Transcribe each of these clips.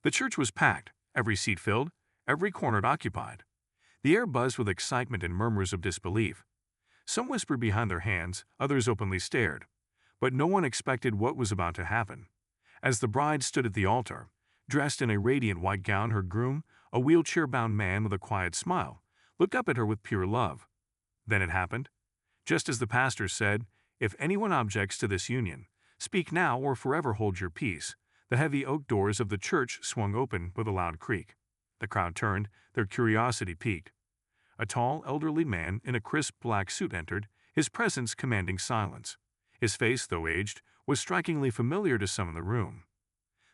The church was packed, every seat filled, every corner occupied. The air buzzed with excitement and murmurs of disbelief. Some whispered behind their hands, others openly stared. But no one expected what was about to happen. As the bride stood at the altar, dressed in a radiant white gown, her groom, a wheelchair-bound man with a quiet smile, looked up at her with pure love. Then it happened. Just as the pastor said, "If anyone objects to this union, speak now or forever hold your peace," the heavy oak doors of the church swung open with a loud creak. The crowd turned, their curiosity piqued. A tall, elderly man in a crisp black suit entered, his presence commanding silence. His face, though aged, was strikingly familiar to some in the room.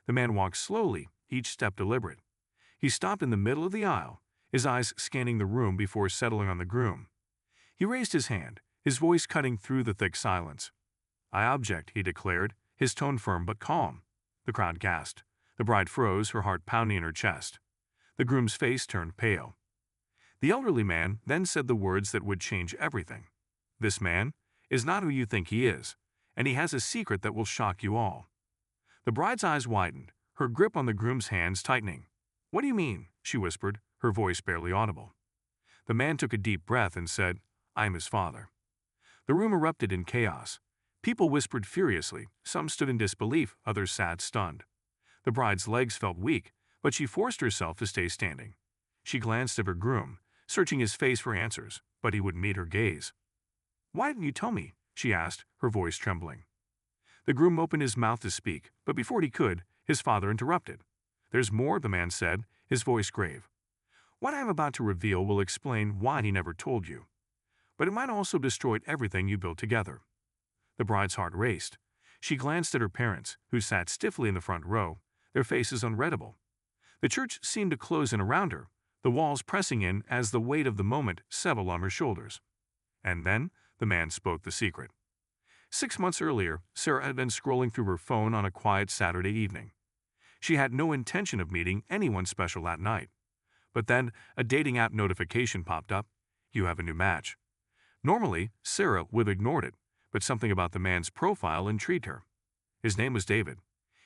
The man walked slowly, each step deliberate. He stopped in the middle of the aisle, his eyes scanning the room before settling on the groom. He raised his hand, his voice cutting through the thick silence. "I object," he declared, his tone firm but calm. The crowd gasped. The bride froze, her heart pounding in her chest. The groom's face turned pale. The elderly man then said the words that would change everything. "This man is not who you think he is, and he has a secret that will shock you all." The bride's eyes widened, her grip on the groom's hands tightening. "What do you mean?" she whispered, her voice barely audible. The man took a deep breath and said, "I am his father." The room erupted in chaos. People whispered furiously, some stood in disbelief, others sat stunned. The bride's legs felt weak, but she forced herself to stay standing. She glanced at her groom, searching his face for answers, but he wouldn't meet her gaze. "Why didn't you tell me?" she asked, her voice trembling. The groom opened his mouth to speak, but before he could, his father interrupted. "There's more," the man said, his voice grave. "What I am about to reveal will explain why he never told you. But it might also destroy everything you built together." The bride's heart raced. She glanced at her parents, who sat stiffly in the front row, their faces unreadable. The church seemed to close in around her, the walls pressing in as the weight of the moment settled on her shoulders. And then the man spoke the secret. 6 months earlier, Sarah had been scrolling through her phone on a quiet Saturday evening. She had no intention of meeting anyone special that night. But then a dating app notification popped up. "You have a new match." Normally, Sarah would have ignored it, but something about the man's profile intrigued her. His name was David.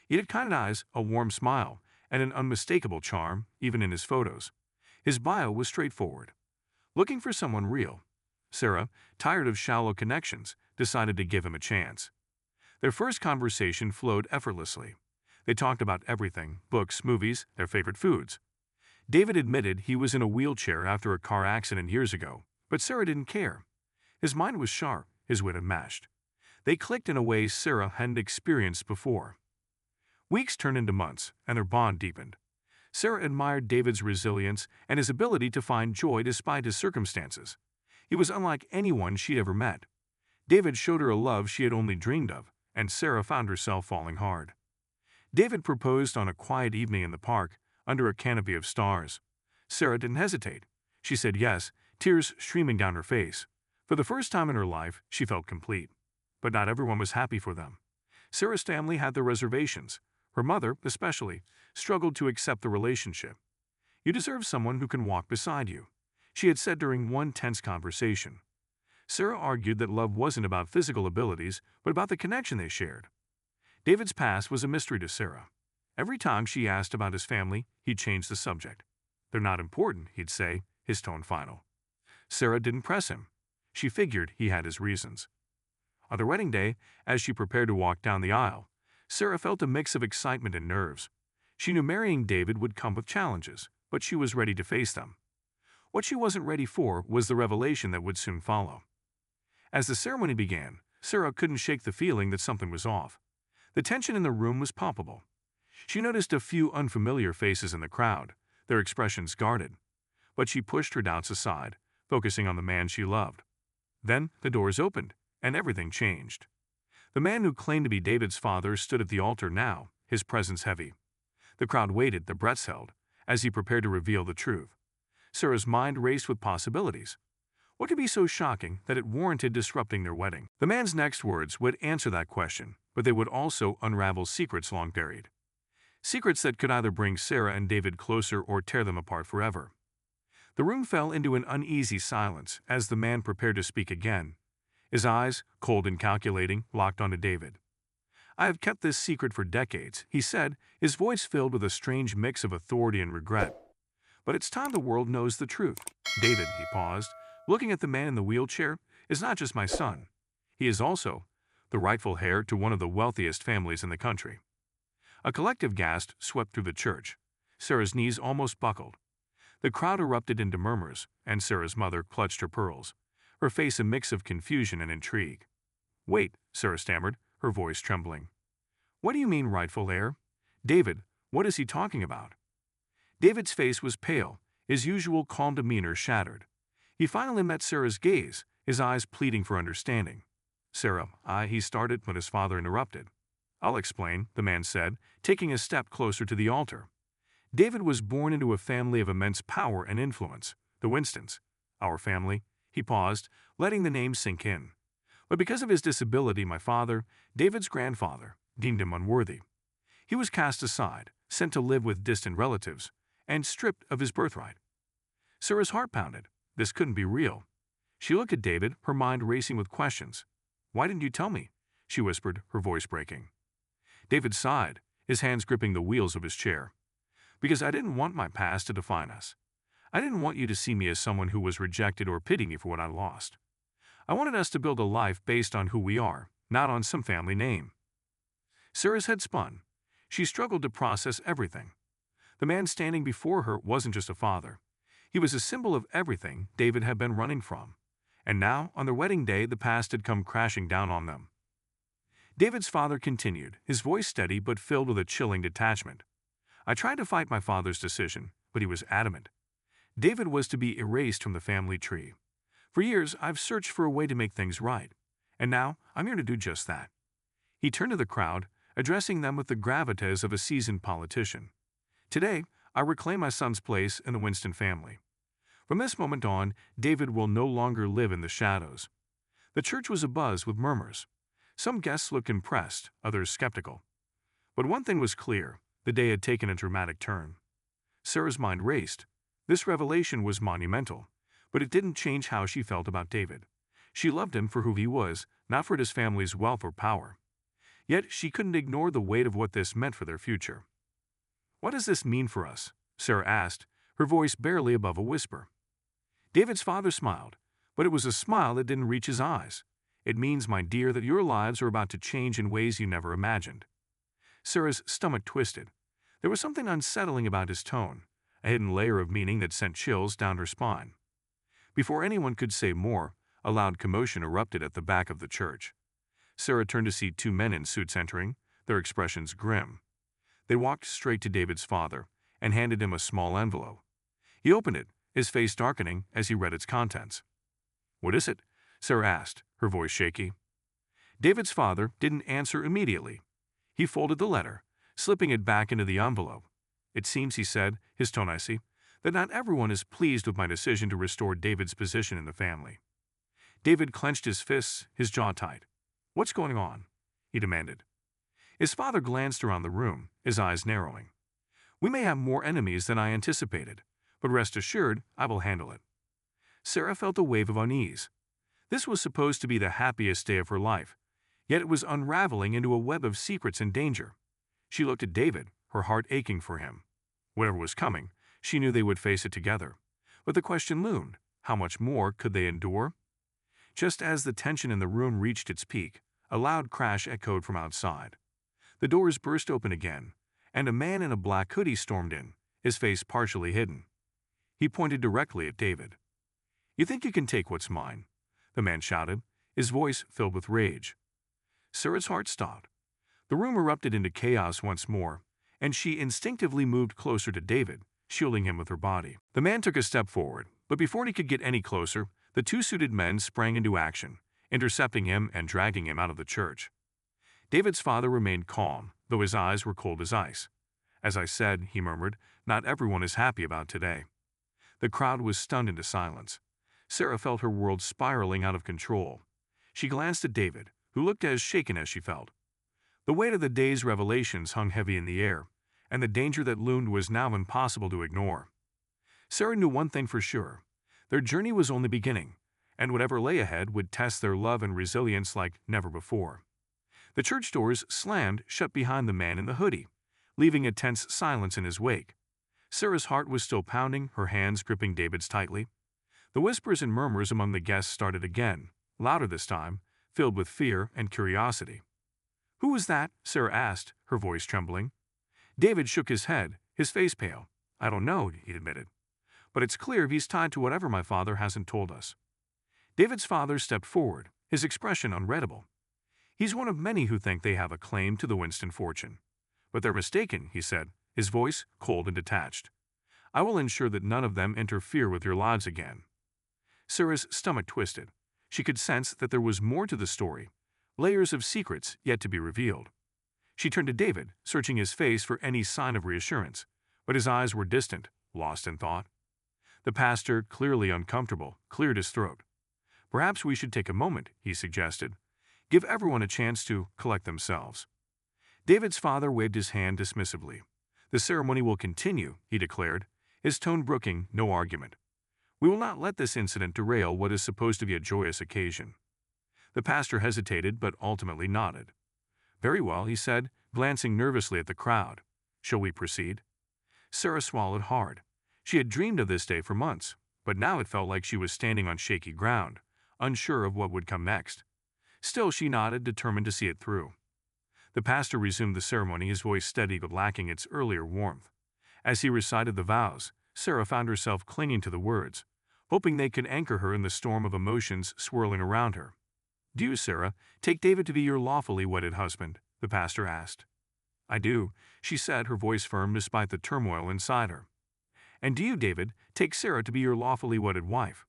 He had kind eyes, a warm smile, and an unmistakable charm, even in his photos. His bio was straightforward. Looking for someone real. Sarah, tired of shallow connections, decided to give him a chance. Their first conversation flowed effortlessly. They talked about everything: books, movies, their favorite foods. David admitted he was in a wheelchair after a car accident years ago, but Sarah didn't care. His mind was sharp, his wit unmatched. They clicked in a way Sarah hadn't experienced before. Weeks turned into months, and their bond deepened. Sarah admired David's resilience and his ability to find joy despite his circumstances. He was unlike anyone she'd ever met. David showed her a love she had only dreamed of, and Sarah found herself falling hard. David proposed on a quiet evening in the park, under a canopy of stars. Sarah didn't hesitate. She said yes, tears streaming down her face. For the first time in her life, she felt complete. But not everyone was happy for them. Sarah's family had their reservations. Her mother, especially, struggled to accept the relationship. "You deserve someone who can walk beside you," she had said during one tense conversation. Sarah argued that love wasn't about physical abilities, but about the connection they shared. David's past was a mystery to Sarah. Every time she asked about his family, he'd change the subject. "They're not important," he'd say, his tone final. Sarah didn't press him. She figured he had his reasons. On their wedding day, as she prepared to walk down the aisle, Sarah felt a mix of excitement and nerves. She knew marrying David would come with challenges, but she was ready to face them. What she wasn't ready for was the revelation that would soon follow. As the ceremony began, Sarah couldn't shake the feeling that something was off. The tension in the room was palpable. She noticed a few unfamiliar faces in the crowd, their expressions guarded. But she pushed her doubts aside, focusing on the man she loved. Then the doors opened, and everything changed. The man who claimed to be David's father stood at the altar now, his presence heavy. The crowd waited, their breaths held, as he prepared to reveal the truth. Sarah's mind raced with possibilities. What could be so shocking that it warranted disrupting their wedding? The man's next words would answer that question, but they would also unravel secrets long buried. Secrets that could either bring Sarah and David closer or tear them apart forever. The room fell into an uneasy silence as the man prepared to speak again. His eyes, cold and calculating, locked onto David. I have kept this secret for decades, he said, his voice filled with a strange mix of authority and regret. But it's time the world knows the truth. David, he paused, looking at the man in the wheelchair, is not just my son. He is also the rightful heir to one of the wealthiest families in the country. A collective gasp swept through the church. Sarah's knees almost buckled. The crowd erupted into murmurs, and Sarah's mother clutched her pearls, her face a mix of confusion and intrigue. "Wait," Sarah stammered, her voice trembling. "What do you mean, rightful heir? David, what is he talking about?" David's face was pale, his usual calm demeanor shattered. He finally met Sarah's gaze, his eyes pleading for understanding. "Sarah, he started," when his father interrupted. "I'll explain," the man said, taking a step closer to the altar. David was born into a family of immense power and influence, the Winstons. Our family. He paused, letting the name sink in. But because of his disability, my father, David's grandfather, deemed him unworthy. He was cast aside, sent to live with distant relatives, and stripped of his birthright. Sarah's heart pounded. This couldn't be real. She looked at David, her mind racing with questions. "Why didn't you tell me?" she whispered, her voice breaking. David sighed, his hands gripping the wheels of his chair. "Because I didn't want my past to define us. I didn't want you to see me as someone who was rejected or pity me for what I lost. I wanted us to build a life based on who we are, not on some family name." Sarah's head spun. She struggled to process everything. The man standing before her wasn't just a father. He was a symbol of everything David had been running from. And now, on their wedding day, the past had come crashing down on them. David's father continued, his voice steady but filled with a chilling detachment. "I tried to fight my father's decision, but he was adamant. David was to be erased from the family tree. For years, I've searched for a way to make things right, and now I'm here to do just that." He turned to the crowd, addressing them with the gravitas of a seasoned politician. "Today, I reclaim my son's place in the Winston family. From this moment on, David will no longer live in the shadows." The church was abuzz with murmurs. Some guests looked impressed, others skeptical. But one thing was clear, the day had taken a dramatic turn. Sarah's mind raced. This revelation was monumental, but it didn't change how she felt about David. She loved him for who he was, not for his family's wealth or power. Yet she couldn't ignore the weight of what this meant for their future. "What does this mean for us?" Sarah asked, her voice barely above a whisper. David's father smiled, but it was a smile that didn't reach his eyes. "It means, my dear, that your lives are about to change in ways you never imagined." Sarah's stomach twisted. There was something unsettling about his tone, a hidden layer of meaning that sent chills down her spine. Before anyone could say more, a loud commotion erupted at the back of the church. Sarah turned to see two men in suits entering, their expressions grim. They walked straight to David's father and handed him a small envelope. He opened it, his face darkening as he read its contents. "What is it?" Sarah asked, her voice shaky. David's father didn't answer immediately. He folded the letter, slipping it back into the envelope. "It seems," he said, his tone icy, "that not everyone is pleased with my decision to restore David's position in the family." David clenched his fists, his jaw tight. "What's going on?" he demanded. His father glanced around the room, his eyes narrowing. "We may have more enemies than I anticipated, but rest assured I will handle it." Sarah felt a wave of unease. This was supposed to be the happiest day of her life, yet it was unraveling into a web of secrets and danger. She looked at David, her heart aching for him. Whatever was coming, she knew they would face it together. But the question loomed, how much more could they endure? Just as the tension in the room reached its peak, a loud crash echoed from outside. The doors burst open again, and a man in a black hoodie stormed in, his face partially hidden. He pointed directly at David. "You think you can take what's mine?" the man shouted, his voice filled with rage. Sarah's heart stopped. The room erupted into chaos once more, and she instinctively moved closer to David, shielding him with her body. The man took a step forward, but before he could get any closer, the two suited men sprang into action, intercepting him and dragging him out of the church. David's father remained calm, though his eyes were cold as ice. "As I said," he murmured, "not everyone is happy about today." The crowd was stunned into silence. Sarah felt her world spiraling out of control. She glanced at David, who looked as shaken as she felt. The weight of the day's revelations hung heavy in the air, and the danger that loomed was now impossible to ignore. Sarah knew one thing for sure. Their journey was only beginning, and whatever lay ahead would test their love and resilience like never before. The church doors slammed shut behind the man in the hoodie, leaving a tense silence in his wake. Sarah's heart was still pounding, her hands gripping David's tightly. The whispers and murmurs among the guests started again, louder this time, filled with fear and curiosity. "Who was that?" Sarah asked, her voice trembling. David shook his head, his face pale. "I don't know," he admitted. "But it's clear he's tied to whatever my father hasn't told us." David's father stepped forward, his expression unreadable. "He's one of many who think they have a claim to the Winston fortune. But they're mistaken," he said, his voice cold and detached. "I will ensure that none of them interfere with your lives again." Sarah's stomach twisted. She could sense that there was more to the story, layers of secrets yet to be revealed. She turned to David, searching his face for any sign of reassurance, but his eyes were distant, lost in thought. The pastor, clearly uncomfortable, cleared his throat. "Perhaps we should take a moment," he suggested. "Give everyone a chance to collect themselves." David's father waved his hand dismissively. "The ceremony will continue," he declared, his tone brooking no argument. "We will not let this incident derail what is supposed to be a joyous occasion." The pastor hesitated but ultimately nodded. "Very well," he said, glancing nervously at the crowd. "Shall we proceed?" Sarah swallowed hard. She had dreamed of this day for months, but now it felt like she was standing on shaky ground, unsure of what would come next. Still, she nodded, determined to see it through. The pastor resumed the ceremony, his voice steady but lacking its earlier warmth. As he recited the vows, Sarah found herself clinging to the words, hoping they could anchor her in the storm of emotions swirling around her. "Do you, Sarah, take David to be your lawfully wedded husband?" the pastor asked. "I do," she said, her voice firm despite the turmoil inside her. "And do you, David, take Sarah to be your lawfully wedded wife?"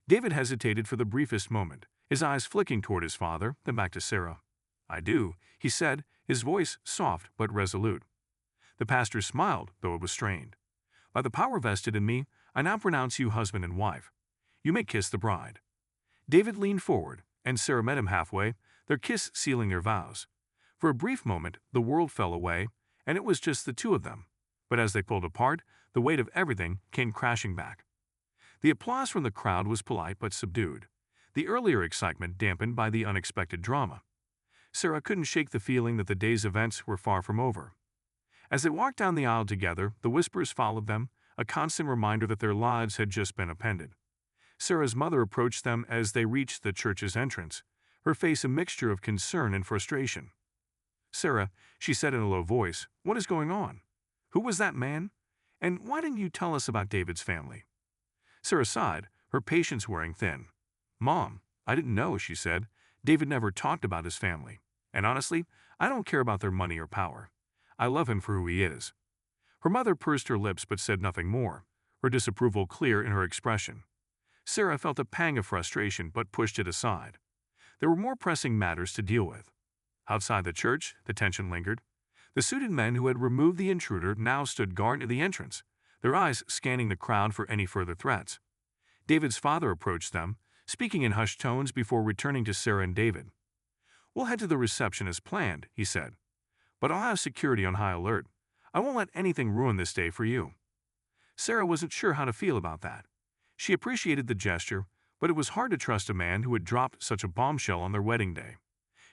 David hesitated for the briefest moment, his eyes flicking toward his father, then back to Sarah. "I do," he said, his voice soft but resolute. The pastor smiled, though it was strained. "By the power vested in me, I now pronounce you husband and wife. You may kiss the bride." David leaned forward, and Sarah met him halfway, their kiss sealing their vows. For a brief moment, the world fell away, and it was just the two of them. But as they pulled apart, the weight of everything came crashing back. The applause from the crowd was polite but subdued, the earlier excitement dampened by the unexpected drama. Sarah couldn't shake the feeling that the day's events were far from over. As they walked down the aisle together, the whispers followed them, a constant reminder that their lives had just been appended. Sarah's mother approached them as they reached the church's entrance, her face a mixture of concern and frustration. "Sarah," she said in a low voice, "what is going on? Who was that man? And why didn't you tell us about David's family?" Sarah sighed, her patience wearing thin. "Mom, I didn't know," she said. "David never talked about his family. And honestly, I don't care about their money or power. I love him for who he is." Her mother pursed her lips but said nothing more, her disapproval clear in her expression. Sarah felt a pang of frustration but pushed it aside. There were more pressing matters to deal with. Outside the church, the tension lingered. The suited men who had removed the intruder now stood guard at the entrance, their eyes scanning the crowd for any further threats. David's father approached them, speaking in hushed tones before returning to Sarah and David. "We'll head to the reception as planned," he said. "But I'll have security on high alert. I won't let anything ruin this day for you." Sarah wasn't sure how to feel about that. She appreciated the gesture, but it was hard to trust a man who had dropped such a bombshell on their wedding day.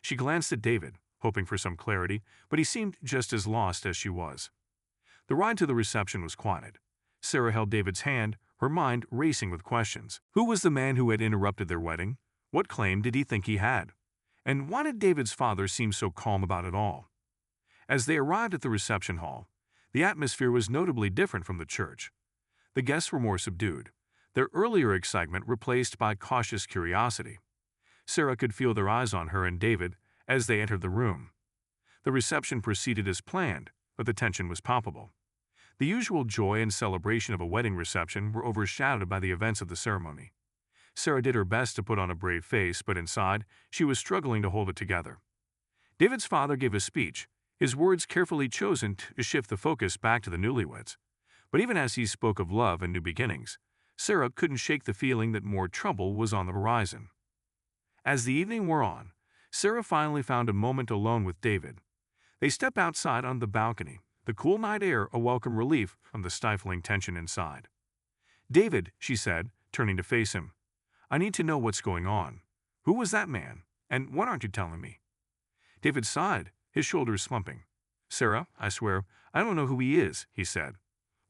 She glanced at David, hoping for some clarity, but he seemed just as lost as she was. The ride to the reception was quiet. Sarah held David's hand, her mind racing with questions. Who was the man who had interrupted their wedding? What claim did he think he had? And why did David's father seem so calm about it all? As they arrived at the reception hall, the atmosphere was notably different from the church. The guests were more subdued, their earlier excitement replaced by cautious curiosity. Sarah could feel their eyes on her and David as they entered the room. The reception proceeded as planned, but the tension was palpable. The usual joy and celebration of a wedding reception were overshadowed by the events of the ceremony. Sarah did her best to put on a brave face, but inside, she was struggling to hold it together. David's father gave a speech, his words carefully chosen to shift the focus back to the newlyweds. But even as he spoke of love and new beginnings, Sarah couldn't shake the feeling that more trouble was on the horizon. As the evening wore on, Sarah finally found a moment alone with David. They stepped outside on the balcony, the cool night air a welcome relief from the stifling tension inside. "David," she said, turning to face him, "I need to know what's going on. Who was that man? And what aren't you telling me?" David sighed, his shoulders slumping. "Sarah, I swear, I don't know who he is," he said.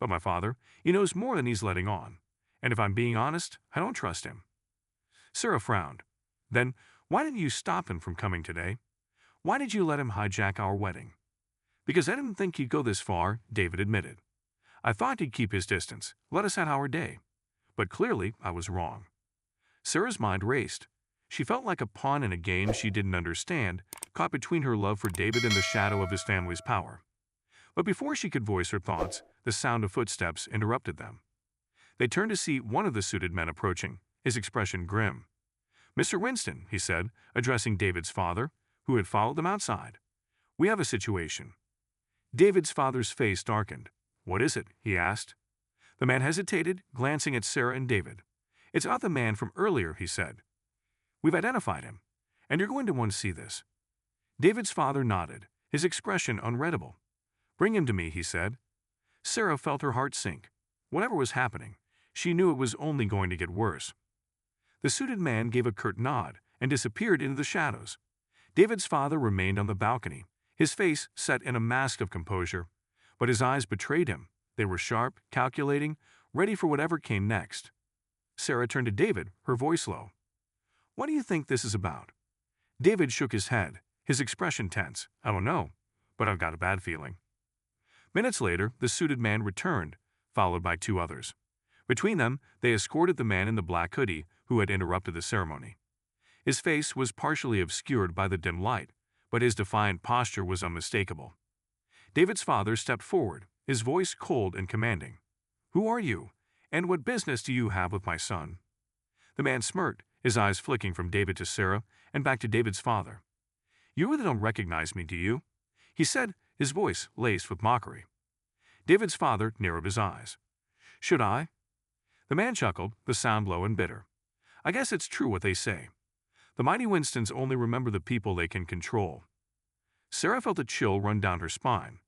"But my father, he knows more than he's letting on. And if I'm being honest, I don't trust him." Sarah frowned. "Then why didn't you stop him from coming today? Why did you let him hijack our wedding?" "Because I didn't think he'd go this far," David admitted. "I thought he'd keep his distance, let us have our day. But clearly I was wrong." Sarah's mind raced. She felt like a pawn in a game she didn't understand, caught between her love for David and the shadow of his family's power. But before she could voice her thoughts, the sound of footsteps interrupted them. They turned to see one of the suited men approaching, his expression grim. "Mr. Winston," he said, addressing David's father, who had followed them outside. "We have a situation." David's father's face darkened. "What is it?" he asked. The man hesitated, glancing at Sarah and David. "It's about the man from earlier," he said. "We've identified him, and you're going to want to see this." David's father nodded, his expression unreadable. "Bring him to me," he said. Sarah felt her heart sink. Whatever was happening, she knew it was only going to get worse. The suited man gave a curt nod and disappeared into the shadows. David's father remained on the balcony, his face set in a mask of composure, but his eyes betrayed him. They were sharp, calculating, ready for whatever came next. Sarah turned to David, her voice low. "What do you think this is about?" David shook his head, his expression tense. "I don't know, but I've got a bad feeling." Minutes later, the suited man returned, followed by two others. Between them, they escorted the man in the black hoodie who had interrupted the ceremony. His face was partially obscured by the dim light, but his defiant posture was unmistakable. David's father stepped forward, his voice cold and commanding. "Who are you, and what business do you have with my son?" The man smirked, his eyes flicking from David to Sarah and back to David's father. "You really don't recognize me, do you?" he said, his voice laced with mockery. David's father narrowed his eyes. "Should I?" The man chuckled, the sound low and bitter. "I guess it's true what they say. The mighty Winstons only remember the people they can control." Sarah felt a chill run down her spine.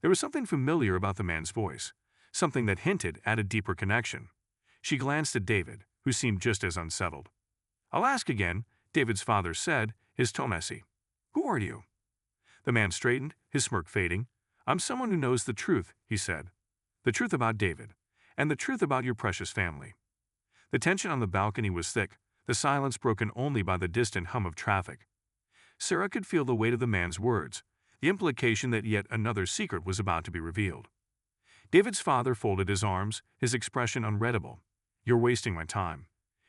There was something familiar about the man's voice, something that hinted at a deeper connection. She glanced at David, who seemed just as unsettled. "I'll ask again," David's father said, his tone messy. "Who are you?" The man straightened, his smirk fading. "I'm someone who knows the truth," he said. "The truth about David, and the truth about your precious family." The tension on the balcony was thick, the silence broken only by the distant hum of traffic. Sarah could feel the weight of the man's words, the implication that yet another secret was about to be revealed. David's father folded his arms, his expression unreadable. "You're wasting my time.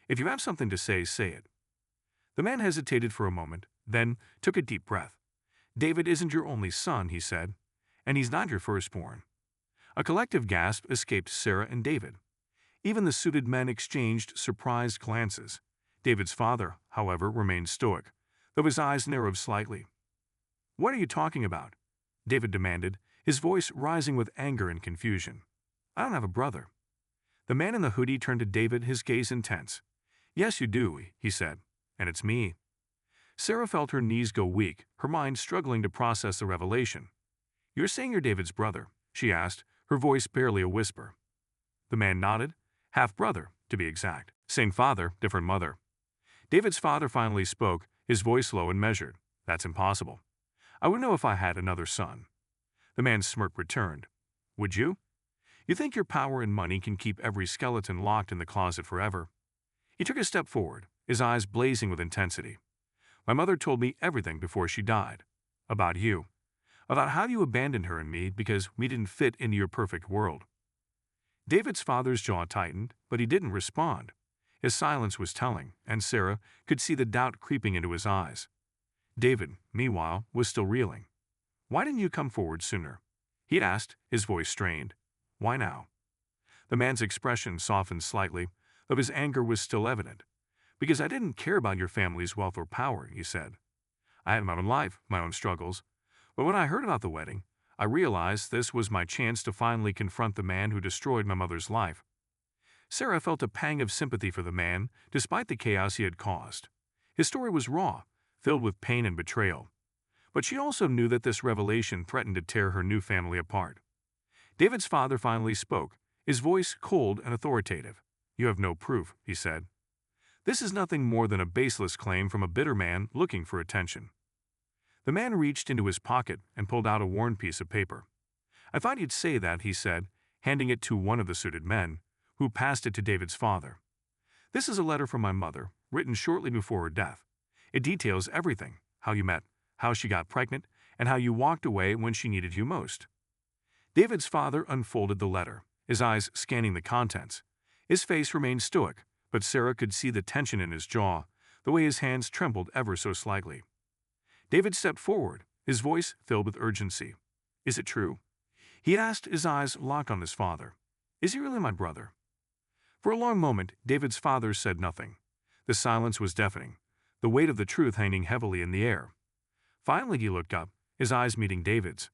If you have something to say, say it." The man hesitated for a moment, then took a deep breath. "David isn't your only son," he said, "and he's not your firstborn." A collective gasp escaped Sarah and David. Even the suited men exchanged surprised glances. David's father, however, remained stoic, though his eyes narrowed slightly. "What are you talking about?" David demanded, his voice rising with anger and confusion. "I don't have a brother." The man in the hoodie turned to David, his gaze intense. "Yes, you do," he said, "and it's me." Sarah felt her knees go weak, her mind struggling to process the revelation. "You're saying you're David's brother?" she asked, her voice barely a whisper. The man nodded. "Half-brother, to be exact. Same father, different mother." David's father finally spoke, his voice low and measured. "That's impossible. I would know if I had another son." The man's smirk returned. "Would you? You think your power and money can keep every skeleton locked in the closet forever?" He took a step forward, his eyes blazing with intensity. "My mother told me everything before she died. About you. About how you abandoned her and me because we didn't fit into your perfect world." David's father's jaw tightened, but he didn't respond. His silence was telling, and Sarah could see the doubt creeping into his eyes. David, meanwhile, was still reeling. "Why didn't you come forward sooner?" he'd asked, his voice strained. "Why now?" The man's expression softened slightly, though his anger was still evident. "Because I didn't care about your family's wealth or power," he said. "I had my own life, my own struggles. But when I heard about the wedding, I realized this was my chance to finally confront the man who destroyed my mother's life." Sarah felt a pang of sympathy for the man, despite the chaos he had caused. His story was raw, filled with pain and betrayal. But she also knew that this revelation threatened to tear her new family apart. David's father finally spoke, his voice cold and authoritative. "You have no proof," he said. "This is nothing more than a baseless claim from a bitter man looking for attention." The man reached into his pocket and pulled out a worn piece of paper. "I thought you'd say that," he said, handing it to one of the suited men, who passed it to David's father. "This is a letter from my mother, written shortly before her death. It details everything: how you met, how she got pregnant, and how you walked away when she needed you most." David's father unfolded the letter, his eyes scanning the contents. His face remained stoic, but Sarah could see the tension in his jaw, the way his hands trembled ever so slightly. David stepped forward, his voice filled with urgency. "Is it true?" he asked, his eyes locked on his father. "Is he really my brother?" For a long moment, David's father said nothing. The silence was deafening, the weight of the truth hanging heavily in the air. Finally, he looked up, his eyes meeting David's.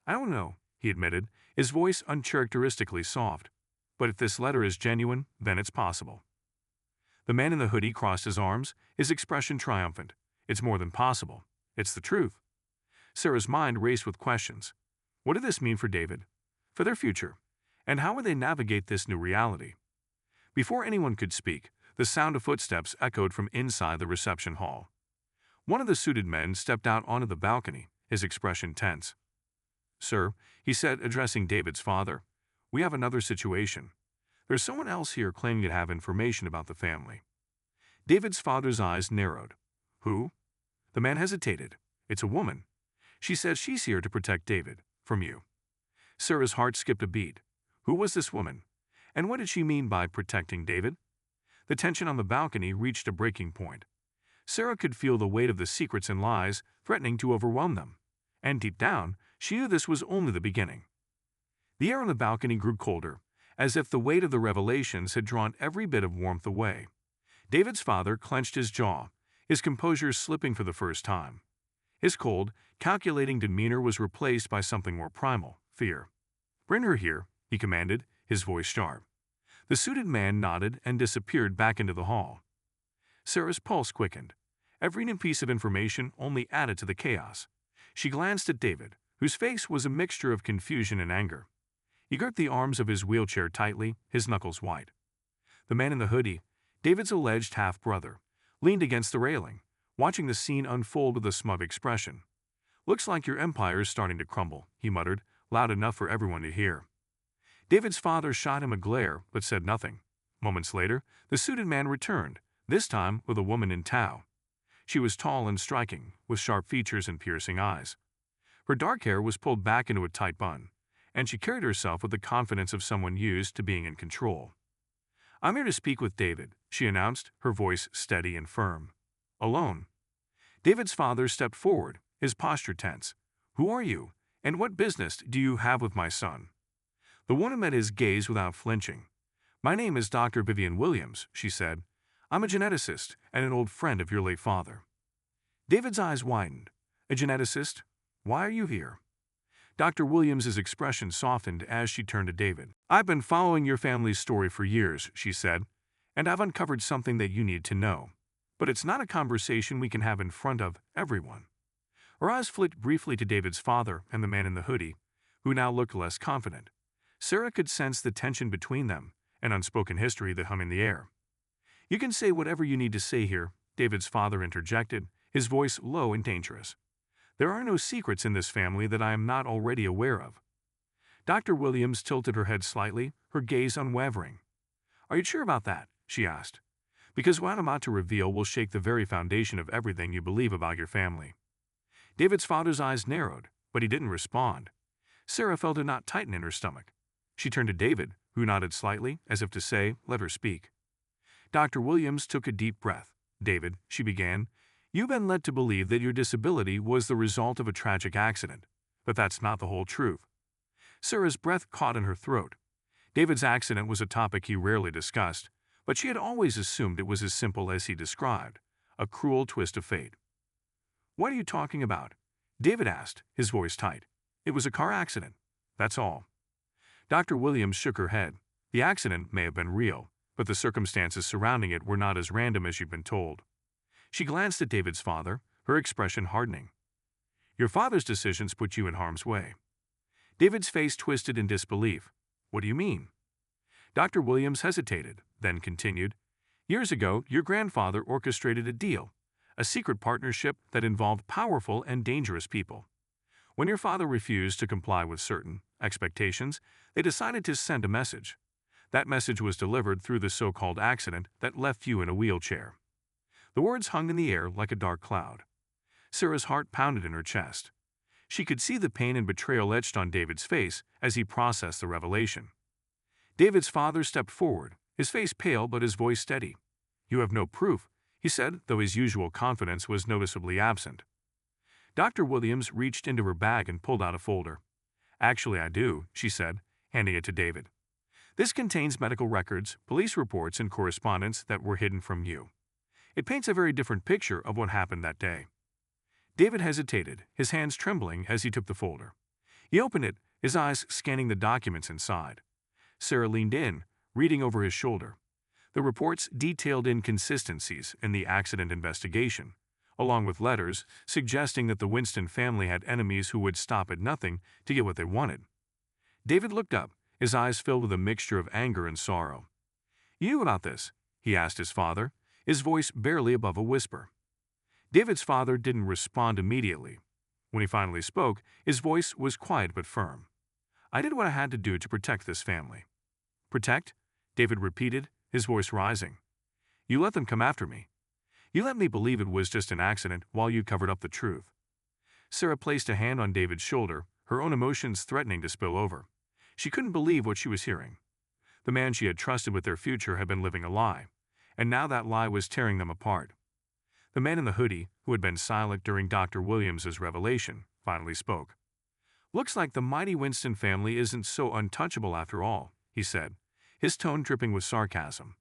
"I don't know," he admitted, his voice uncharacteristically soft. "But if this letter is genuine, then it's possible." The man in the hoodie crossed his arms, his expression triumphant. "It's more than possible. It's the truth." Sarah's mind raced with questions. What did this mean for David? For their future? And how would they navigate this new reality? Before anyone could speak, the sound of footsteps echoed from inside the reception hall. One of the suited men stepped out onto the balcony, his expression tense. "Sir," he said, addressing David's father, "we have another situation. There's someone else here claiming to have information about the family." David's father's eyes narrowed. "Who?" The man hesitated. "It's a woman. She says she's here to protect David, from you." Sarah's heart skipped a beat. Who was this woman? And what did she mean by protecting David? The tension on the balcony reached a breaking point. Sarah could feel the weight of the secrets and lies threatening to overwhelm them. And deep down, she knew this was only the beginning. The air on the balcony grew colder, as if the weight of the revelations had drawn every bit of warmth away. David's father clenched his jaw, his composure slipping for the first time. His cold, calculating demeanor was replaced by something more primal: fear. "Bring her here," he commanded, his voice sharp. The suited man nodded and disappeared back into the hall. Sarah's pulse quickened. Every new piece of information only added to the chaos. She glanced at David, whose face was a mixture of confusion and anger. He gripped the arms of his wheelchair tightly, his knuckles white. The man in the hoodie, David's alleged half-brother, leaned against the railing, watching the scene unfold with a smug expression. "Looks like your empire is starting to crumble," he muttered, loud enough for everyone to hear. David's father shot him a glare, but said nothing. Moments later, the suited man returned, this time with a woman in tow. She was tall and striking, with sharp features and piercing eyes. Her dark hair was pulled back into a tight bun, and she carried herself with the confidence of someone used to being in control. "I'm here to speak with David," she announced, her voice steady and firm. "Alone." David's father stepped forward, his posture tense. "Who are you, and what business do you have with my son?" The woman met his gaze without flinching. "My name is Dr. Vivian Williams," she said. "I'm a geneticist and an old friend of your late father." David's eyes widened. "A geneticist? Why are you here?" Dr. Williams's expression softened as she turned to David. "I've been following your family's story for years," she said, "and I've uncovered something that you need to know. But it's not a conversation we can have in front of everyone." Her eyes flicked briefly to David's father and the man in the hoodie, who now looked less confident. Sarah could sense the tension between them, an unspoken history that hung in the air. "You can say whatever you need to say here," David's father interjected, his voice low and dangerous. "There are no secrets in this family that I am not already aware of." Dr. Williams tilted her head slightly, her gaze unwavering. "Are you sure about that?" she asked. "Because what I'm about to reveal will shake the very foundation of everything you believe about your family." David's father's eyes narrowed, but he didn't respond. Sarah felt a knot tighten in her stomach. She turned to David, who nodded slightly, as if to say, "Let her speak." Dr. Williams took a deep breath. "David," she began, "you've been led to believe that your disability was the result of a tragic accident, but that's not the whole truth." Sarah's breath caught in her throat. David's accident was a topic he rarely discussed, but she had always assumed it was as simple as he described, a cruel twist of fate. "What are you talking about?" David asked, his voice tight. "It was a car accident. That's all." Dr. Williams shook her head. The accident may have been real, but the circumstances surrounding it were not as random as you'd been told. She glanced at David's father, her expression hardening. "Your father's decisions put you in harm's way." David's face twisted in disbelief. "What do you mean?" Dr. Williams hesitated, then continued. "Years ago, your grandfather orchestrated a deal, a secret partnership that involved powerful and dangerous people. When your father refused to comply with certain expectations, they decided to send a message. That message was delivered through the so-called accident that left you in a wheelchair. The words hung in the air like a dark cloud. Sarah's heart pounded in her chest. She could see the pain and betrayal etched on David's face as he processed the revelation. David's father stepped forward, his face pale but his voice steady. "You have no proof," he said, though his usual confidence was noticeably absent. Dr. Williams reached into her bag and pulled out a folder. "Actually, I do," she said, handing it to David. "This contains medical records, police reports, and correspondence that were hidden from you. It paints a very different picture of what happened that day." David hesitated, his hands trembling as he took the folder. He opened it, his eyes scanning the documents inside. Sarah leaned in, reading over his shoulder. The reports detailed inconsistencies in the accident investigation, along with letters suggesting that the Winston family had enemies who would stop at nothing to get what they wanted. David looked up, his eyes filled with a mixture of anger and sorrow. "You knew about this?" he asked his father, his voice barely above a whisper. David's father didn't respond immediately. When he finally spoke, his voice was quiet but firm. "I did what I had to do to protect this family." "Protect?" David repeated, his voice rising. "You let them come after me. You let me believe it was just an accident while you covered up the truth." Sarah placed a hand on David's shoulder, her own emotions threatening to spill over. She couldn't believe what she was hearing. The man she had trusted with their future had been living a lie, and now that lie was tearing them apart. The man in the hoodie, who had been silent during Dr. Williams's revelation, finally spoke. "Looks like the mighty Winston family isn't so untouchable after all," he said, his tone dripping with sarcasm.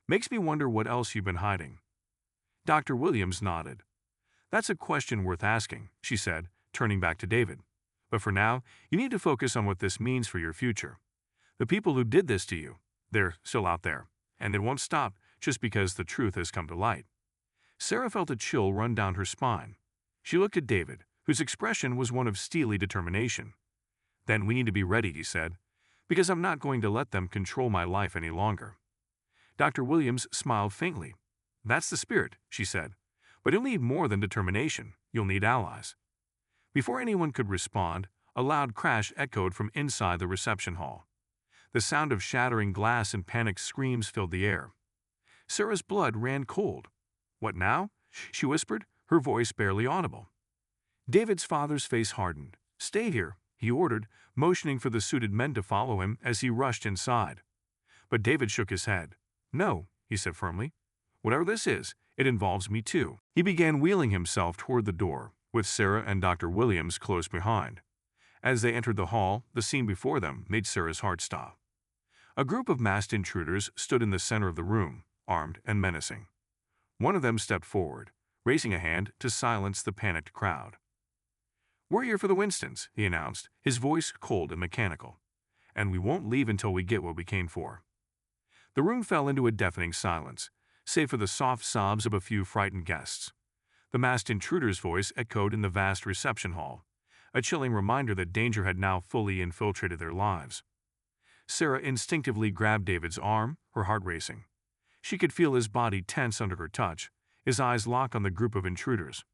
"Makes me wonder what else you've been hiding." Dr. Williams nodded. "That's a question worth asking," she said, turning back to David. "But for now, you need to focus on what this means for your future. The people who did this to you, they're still out there, and it won't stop just because the truth has come to light." Sarah felt a chill run down her spine. She looked at David, whose expression was one of steely determination. "Then we need to be ready," he said, "because I'm not going to let them control my life any longer." Dr. Williams smiled faintly. "That's the spirit," she said, "but you'll need more than determination. You'll need allies." Before anyone could respond, a loud crash echoed from inside the reception hall. The sound of shattering glass and panicked screams filled the air. Sarah's blood ran cold. "What now?" she whispered, her voice barely audible. David's father's face hardened. "Stay here," he ordered, motioning for the suited men to follow him as he rushed inside. But David shook his head. "No," he said firmly. "Whatever this is, it involves me too." He began wheeling himself toward the door, with Sarah and Dr. Williams close behind. As they entered the hall, the scene before them made Sarah's heart stop. A group of masked intruders stood in the center of the room, armed and menacing. One of them stepped forward, raising a hand to silence the panicked crowd. "We're here for the Winstons," he announced, his voice cold and mechanical. "And we won't leave until we get what we came for." The room fell into a deafening silence, save for the soft sobs of a few frightened guests. The masked intruder's voice echoed in the vast reception hall, a chilling reminder that danger had now fully infiltrated their lives. Sarah instinctively grabbed David's arm, her heart racing. She could feel his body tense under her touch, his eyes lock on the group of intruders.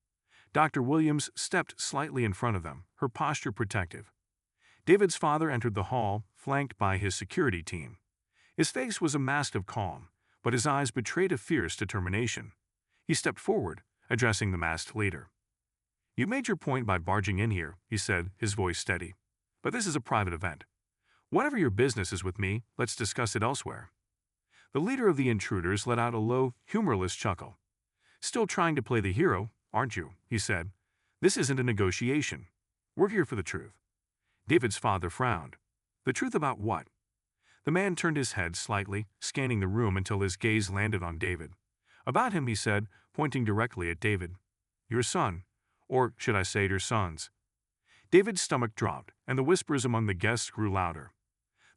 Dr. Williams stepped slightly in front of them, her posture protective. David's father entered the hall, flanked by his security team. His face was a mask of calm, but his eyes betrayed a fierce determination. He stepped forward, addressing the masked leader. "You made your point by barging in here," he said, his voice steady. "But this is a private event. Whatever your business is with me, let's discuss it elsewhere." The leader of the intruders let out a low, humorless chuckle. "Still trying to play the hero, aren't you?" he said. "This isn't a negotiation. We're here for the truth." David's father frowned. "The truth about what?" The man turned his head slightly, scanning the room until his gaze landed on David. "About him," he said, pointing directly at David. "Your son, or should I say your sons?" David's stomach dropped, and the whispers among the guests grew louder.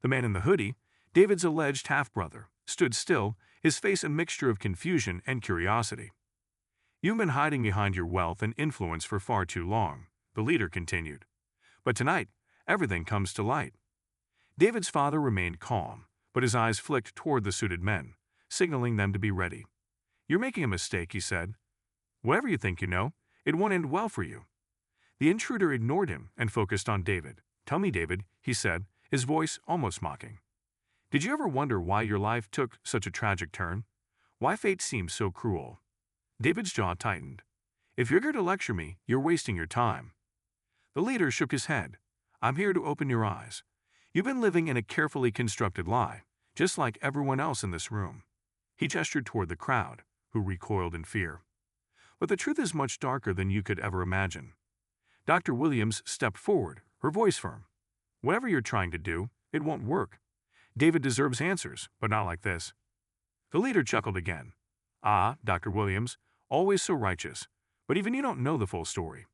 The man in the hoodie, David's alleged half-brother, stood still, his face a mixture of confusion and curiosity. "You've been hiding behind your wealth and influence for far too long," the leader continued. "But tonight, everything comes to light." David's father remained calm, but his eyes flicked toward the suited men, signaling them to be ready. "You're making a mistake," he said. Whatever you think you know, it won't end well for you. The intruder ignored him and focused on David. Tell me, David, he said, his voice almost mocking. Did you ever wonder why your life took such a tragic turn? Why fate seems so cruel? David's jaw tightened. If you're here to lecture me, you're wasting your time. The leader shook his head. I'm here to open your eyes. You've been living in a carefully constructed lie, just like everyone else in this room. He gestured toward the crowd, who recoiled in fear. But the truth is much darker than you could ever imagine. Dr. Williams stepped forward, her voice firm. Whatever you're trying to do, it won't work. David deserves answers, but not like this. The leader chuckled again. Ah, Dr. Williams, always so righteous, but even you don't know the full story.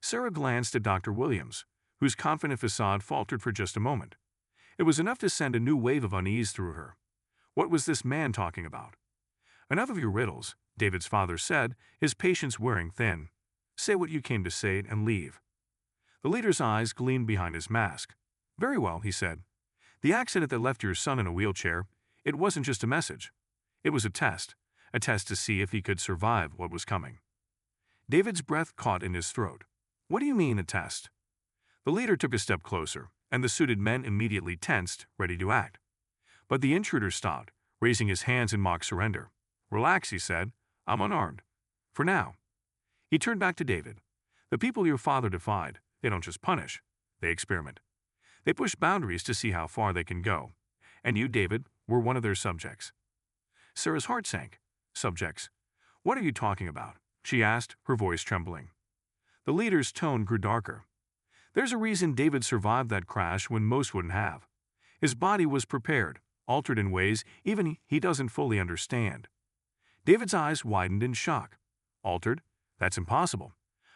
Sarah glanced at Dr. Williams, whose confident facade faltered for just a moment. It was enough to send a new wave of unease through her. What was this man talking about? Enough of your riddles, David's father said, his patience wearing thin. Say what you came to say and leave. The leader's eyes gleamed behind his mask. Very well, he said. The accident that left your son in a wheelchair, it wasn't just a message. It was a test to see if he could survive what was coming. David's breath caught in his throat. What do you mean, a test? The leader took a step closer, and the suited men immediately tensed, ready to act. But the intruder stopped, raising his hands in mock surrender. Relax, he said. I'm unarmed. For now. He turned back to David. The people your father defied, they don't just punish, they experiment. They push boundaries to see how far they can go. And you, David, were one of their subjects. Sarah's heart sank. Subjects. What are you talking about? She asked, her voice trembling. The leader's tone grew darker. There's a reason David survived that crash when most wouldn't have. His body was prepared, altered in ways even he doesn't fully understand. David's eyes widened in shock. Altered? That's impossible.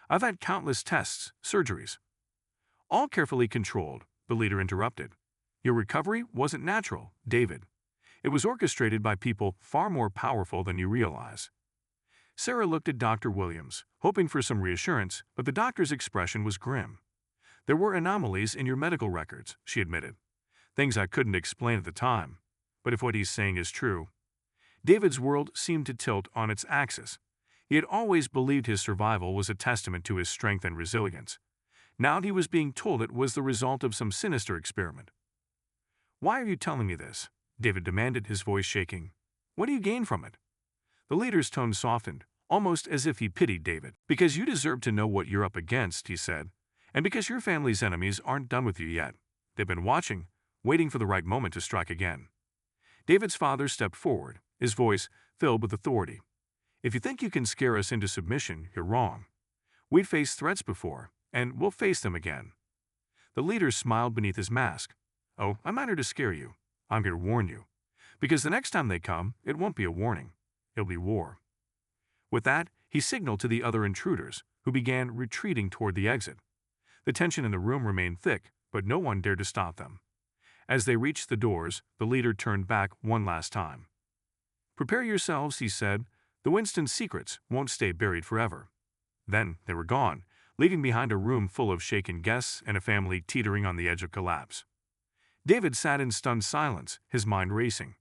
I've had countless tests, surgeries. All carefully controlled, the leader interrupted. Your recovery wasn't natural, David. It was orchestrated by people far more powerful than you realize. Sarah looked at Dr. Williams, hoping for some reassurance, but the doctor's expression was grim. There were anomalies in your medical records, she admitted. Things I couldn't explain at the time. But if what he's saying is true. David's world seemed to tilt on its axis. He had always believed his survival was a testament to his strength and resilience. Now he was being told it was the result of some sinister experiment. Why are you telling me this? David demanded, his voice shaking. What do you gain from it? The leader's tone softened, almost as if he pitied David. Because you deserve to know what you're up against, he said, and because your family's enemies aren't done with you yet. They've been watching, waiting for the right moment to strike again. David's father stepped forward, his voice filled with authority. If you think you can scare us into submission, you're wrong. We've faced threats before, and we'll face them again. The leader smiled beneath his mask. Oh, I'm not here to scare you. I'm here to warn you. Because the next time they come, it won't be a warning. It'll be war. With that, he signaled to the other intruders, who began retreating toward the exit. The tension in the room remained thick, but no one dared to stop them. As they reached the doors, the leader turned back one last time. Prepare yourselves, he said. The Winston's secrets won't stay buried forever. Then they were gone, leaving behind a room full of shaken guests and a family teetering on the edge of collapse. David sat in stunned silence, his mind racing.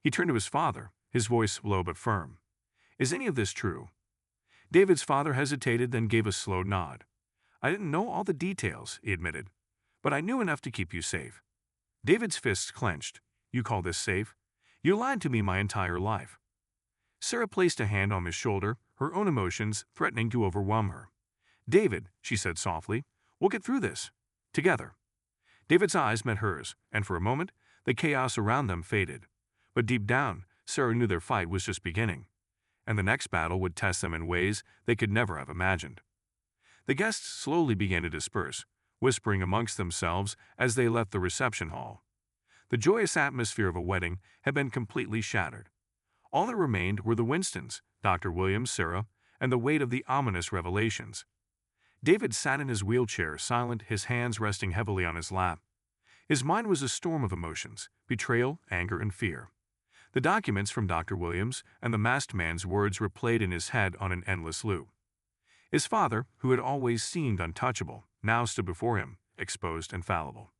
He turned to his father, his voice low but firm. Is any of this true? David's father hesitated, then gave a slow nod. I didn't know all the details, he admitted, but I knew enough to keep you safe. David's fists clenched. You call this safe? You lied to me my entire life. Sarah placed a hand on his shoulder, her own emotions threatening to overwhelm her. David, she said softly, we'll get through this. Together. David's eyes met hers, and for a moment, the chaos around them faded. But deep down, Sarah knew their fight was just beginning, and the next battle would test them in ways they could never have imagined. The guests slowly began to disperse, whispering amongst themselves as they left the reception hall. The joyous atmosphere of a wedding had been completely shattered. All that remained were the Winstons, Dr. Williams, Sarah, and the weight of the ominous revelations. David sat in his wheelchair, silent, his hands resting heavily on his lap. His mind was a storm of emotions, betrayal, anger, and fear. The documents from Dr. Williams and the masked man's words replayed in his head on an endless loop. His father, who had always seemed untouchable, now stood before him, exposed and fallible.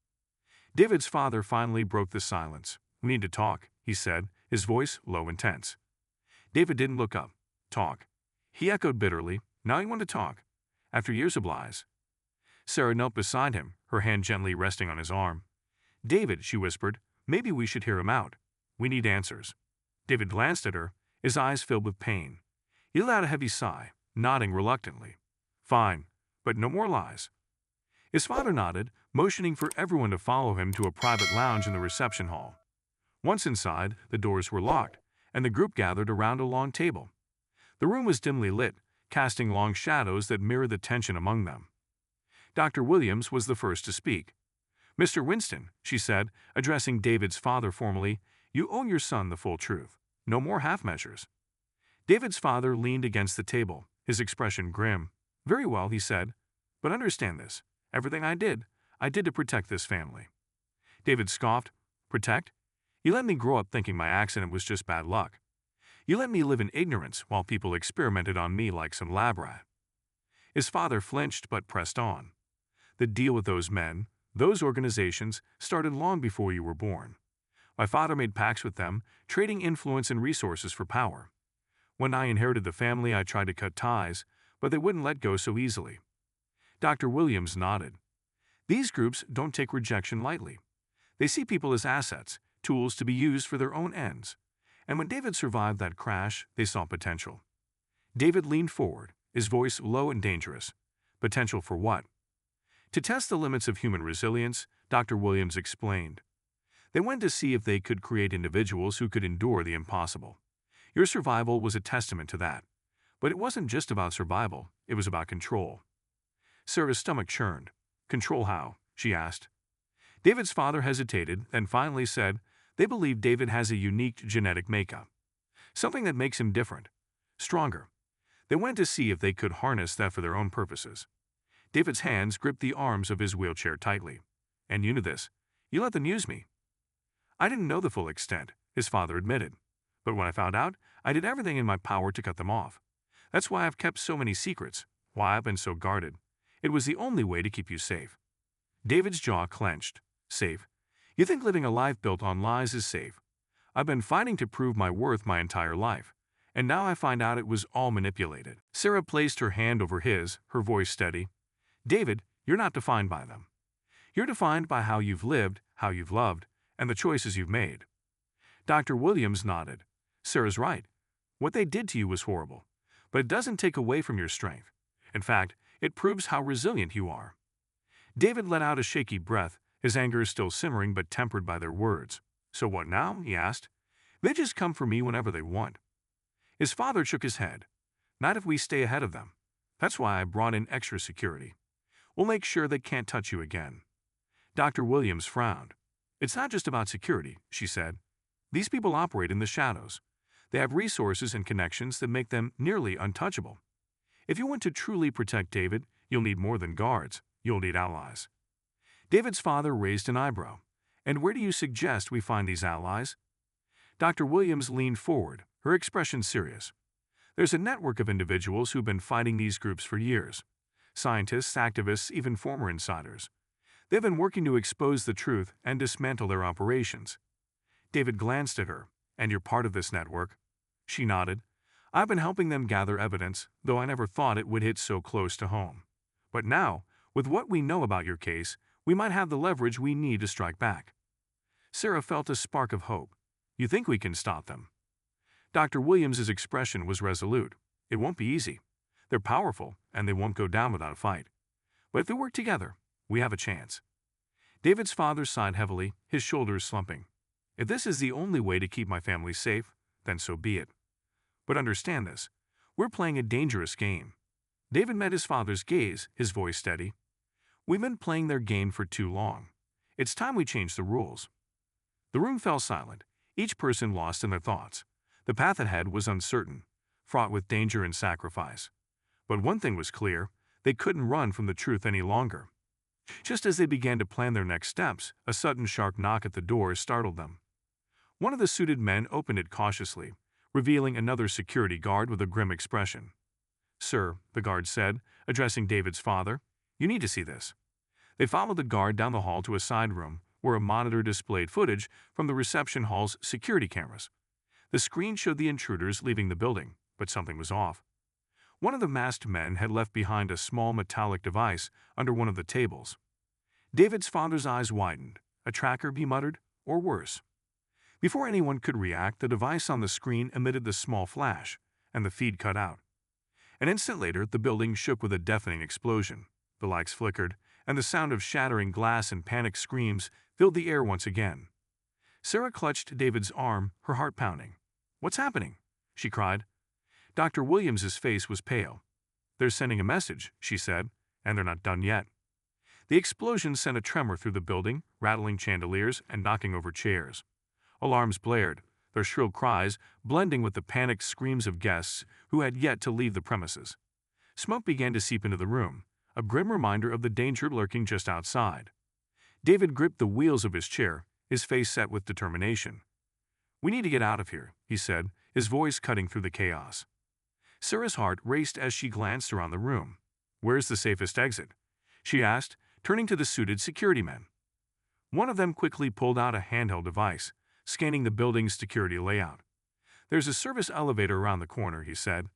David's father finally broke the silence. We need to talk, he said, his voice low and tense. David didn't look up. Talk. He echoed bitterly. Now you want to talk? After years of lies. Sarah knelt beside him, her hand gently resting on his arm. David, she whispered, maybe we should hear him out. We need answers. David glanced at her, his eyes filled with pain. He let out a heavy sigh, nodding reluctantly. Fine, but no more lies. His father nodded, motioning for everyone to follow him to a private lounge in the reception hall. Once inside, the doors were locked, and the group gathered around a long table. The room was dimly lit, casting long shadows that mirrored the tension among them. Dr. Williams was the first to speak. Mr. Winston, she said, addressing David's father formally, you owe your son the full truth. No more half measures. David's father leaned against the table, his expression grim. Very well, he said, but understand this. Everything I did to protect this family. David scoffed. Protect? You let me grow up thinking my accident was just bad luck. You let me live in ignorance while people experimented on me like some lab rat. His father flinched but pressed on. The deal with those men, those organizations, started long before you were born. My father made pacts with them, trading influence and resources for power. When I inherited the family, I tried to cut ties, but they wouldn't let go so easily. Dr. Williams nodded. These groups don't take rejection lightly. They see people as assets, tools to be used for their own ends. And when David survived that crash, they saw potential. David leaned forward, his voice low and dangerous. Potential for what? To test the limits of human resilience, Dr. Williams explained. They went to see if they could create individuals who could endure the impossible. Your survival was a testament to that. But it wasn't just about survival, it was about control. Sarah's stomach churned. Control how? She asked. David's father hesitated, then finally said, they believe David has a unique genetic makeup. Something that makes him different. Stronger. They went to see if they could harness that for their own purposes. David's hands gripped the arms of his wheelchair tightly. And you knew this. You let them use me. I didn't know the full extent, his father admitted. But when I found out, I did everything in my power to cut them off. That's why I've kept so many secrets, why I've been so guarded. It was the only way to keep you safe. David's jaw clenched. Safe? You think living a life built on lies is safe? I've been fighting to prove my worth my entire life, and now I find out it was all manipulated. Sarah placed her hand over his, her voice steady. David, you're not defined by them. You're defined by how you've lived, how you've loved, and the choices you've made. Dr. Williams nodded. Sarah's right. What they did to you was horrible, but it doesn't take away from your strength. In fact, it proves how resilient you are. David let out a shaky breath, his anger still simmering but tempered by their words. So what now? He asked. They just come for me whenever they want. His father shook his head. Not if we stay ahead of them. That's why I brought in extra security. We'll make sure they can't touch you again. Dr. Williams frowned. It's not just about security, she said. These people operate in the shadows. They have resources and connections that make them nearly untouchable. If you want to truly protect David, you'll need more than guards. You'll need allies. David's father raised an eyebrow. And where do you suggest we find these allies? Dr. Williams leaned forward, her expression serious. There's a network of individuals who've been fighting these groups for years. Scientists, activists, even former insiders. They've been working to expose the truth and dismantle their operations. David glanced at her. And you're part of this network? She nodded. I've been helping them gather evidence, though I never thought it would hit so close to home. But now, with what we know about your case, we might have the leverage we need to strike back. Sarah felt a spark of hope. You think we can stop them? Dr. Williams's expression was resolute. It won't be easy. They're powerful, and they won't go down without a fight. But if we work together, we have a chance. David's father sighed heavily, his shoulders slumping. If this is the only way to keep my family safe, then so be it. But understand this. We're playing a dangerous game. David met his father's gaze, his voice steady. We've been playing their game for too long. It's time we change the rules. The room fell silent, each person lost in their thoughts. The path ahead was uncertain, fraught with danger and sacrifice. But one thing was clear, they couldn't run from the truth any longer. Just as they began to plan their next steps, a sudden sharp knock at the door startled them. One of the suited men opened it cautiously, revealing another security guard with a grim expression. Sir, the guard said, addressing David's father, you need to see this. They followed the guard down the hall to a side room, where a monitor displayed footage from the reception hall's security cameras. The screen showed the intruders leaving the building, but something was off. One of the masked men had left behind a small metallic device under one of the tables. David's father's eyes widened. A tracker, he muttered, or worse. Before anyone could react, the device on the screen emitted the small flash, and the feed cut out. An instant later, the building shook with a deafening explosion. The lights flickered, and the sound of shattering glass and panicked screams filled the air once again. Sarah clutched David's arm, her heart pounding. "What's happening?" she cried. Dr. Williams's face was pale. "They're sending a message," she said, "and they're not done yet." The explosion sent a tremor through the building, rattling chandeliers and knocking over chairs. Alarms blared, their shrill cries blending with the panicked screams of guests who had yet to leave the premises. Smoke began to seep into the room, a grim reminder of the danger lurking just outside. David gripped the wheels of his chair, his face set with determination. "We need to get out of here," he said, his voice cutting through the chaos. Sarah's heart raced as she glanced around the room. "Where's the safest exit?" she asked, turning to the suited security men. One of them quickly pulled out a handheld device, scanning the building's security layout. "There's a service elevator around the corner," he said.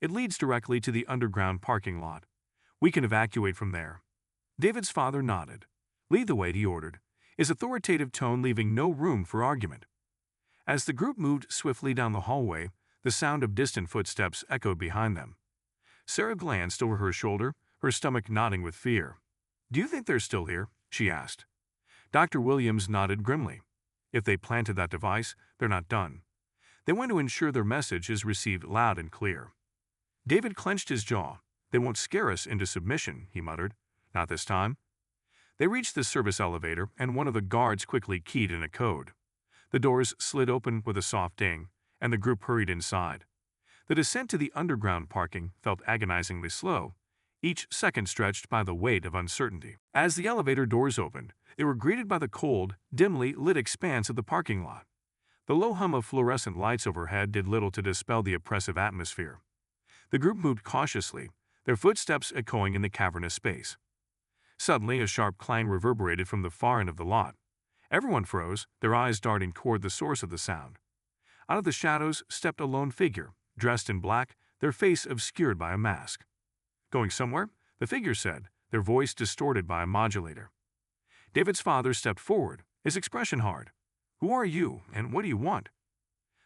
"It leads directly to the underground parking lot. We can evacuate from there." David's father nodded. "Lead the way," he ordered, his authoritative tone leaving no room for argument. As the group moved swiftly down the hallway, the sound of distant footsteps echoed behind them. Sarah glanced over her shoulder, her stomach knotting with fear. "Do you think they're still here?" she asked. Dr. Williams nodded grimly. "If they planted that device, they're not done. They want to ensure their message is received loud and clear." David clenched his jaw. "They won't scare us into submission," he muttered. "Not this time." They reached the service elevator, and one of the guards quickly keyed in a code. The doors slid open with a soft ding, and the group hurried inside. The descent to the underground parking felt agonizingly slow, each second stretched by the weight of uncertainty. As the elevator doors opened, they were greeted by the cold, dimly lit expanse of the parking lot. The low hum of fluorescent lights overhead did little to dispel the oppressive atmosphere. The group moved cautiously, their footsteps echoing in the cavernous space. Suddenly, a sharp clang reverberated from the far end of the lot. Everyone froze, their eyes darting toward the source of the sound. Out of the shadows stepped a lone figure, dressed in black, their face obscured by a mask. "Going somewhere?" the figure said, their voice distorted by a modulator. David's father stepped forward, his expression hard. "Who are you, and what do you want?"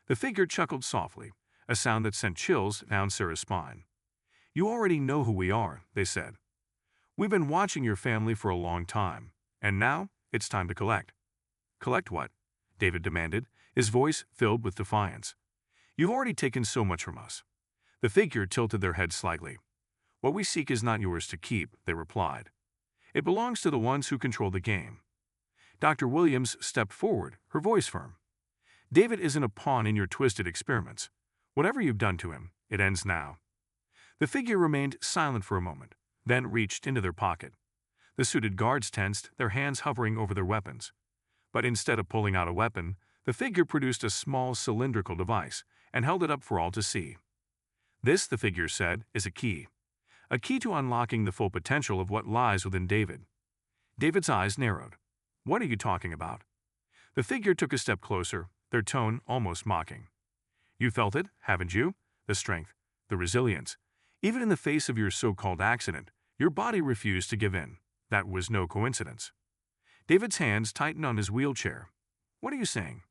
The figure chuckled softly, a sound that sent chills down Sarah's spine. "You already know who we are," they said. "We've been watching your family for a long time, and now it's time to collect." "Collect what?" David demanded, his voice filled with defiance. "You've already taken so much from us." The figure tilted their head slightly. "What we seek is not yours to keep," they replied. "It belongs to the ones who control the game." Dr. Williams stepped forward, her voice firm. "David isn't a pawn in your twisted experiments. Whatever you've done to him, it ends now." The figure remained silent for a moment, then reached into their pocket. The suited guards tensed, their hands hovering over their weapons. But instead of pulling out a weapon, the figure produced a small cylindrical device and held it up for all to see. "This," the figure said, "is a key. A key to unlocking the full potential of what lies within David." David's eyes narrowed. "What are you talking about?" The figure took a step closer, their tone almost mocking. "You felt it, haven't you? The strength, the resilience. Even in the face of your so-called accident, your body refused to give in. That was no coincidence." David's hands tightened on his wheelchair. "What are you saying?"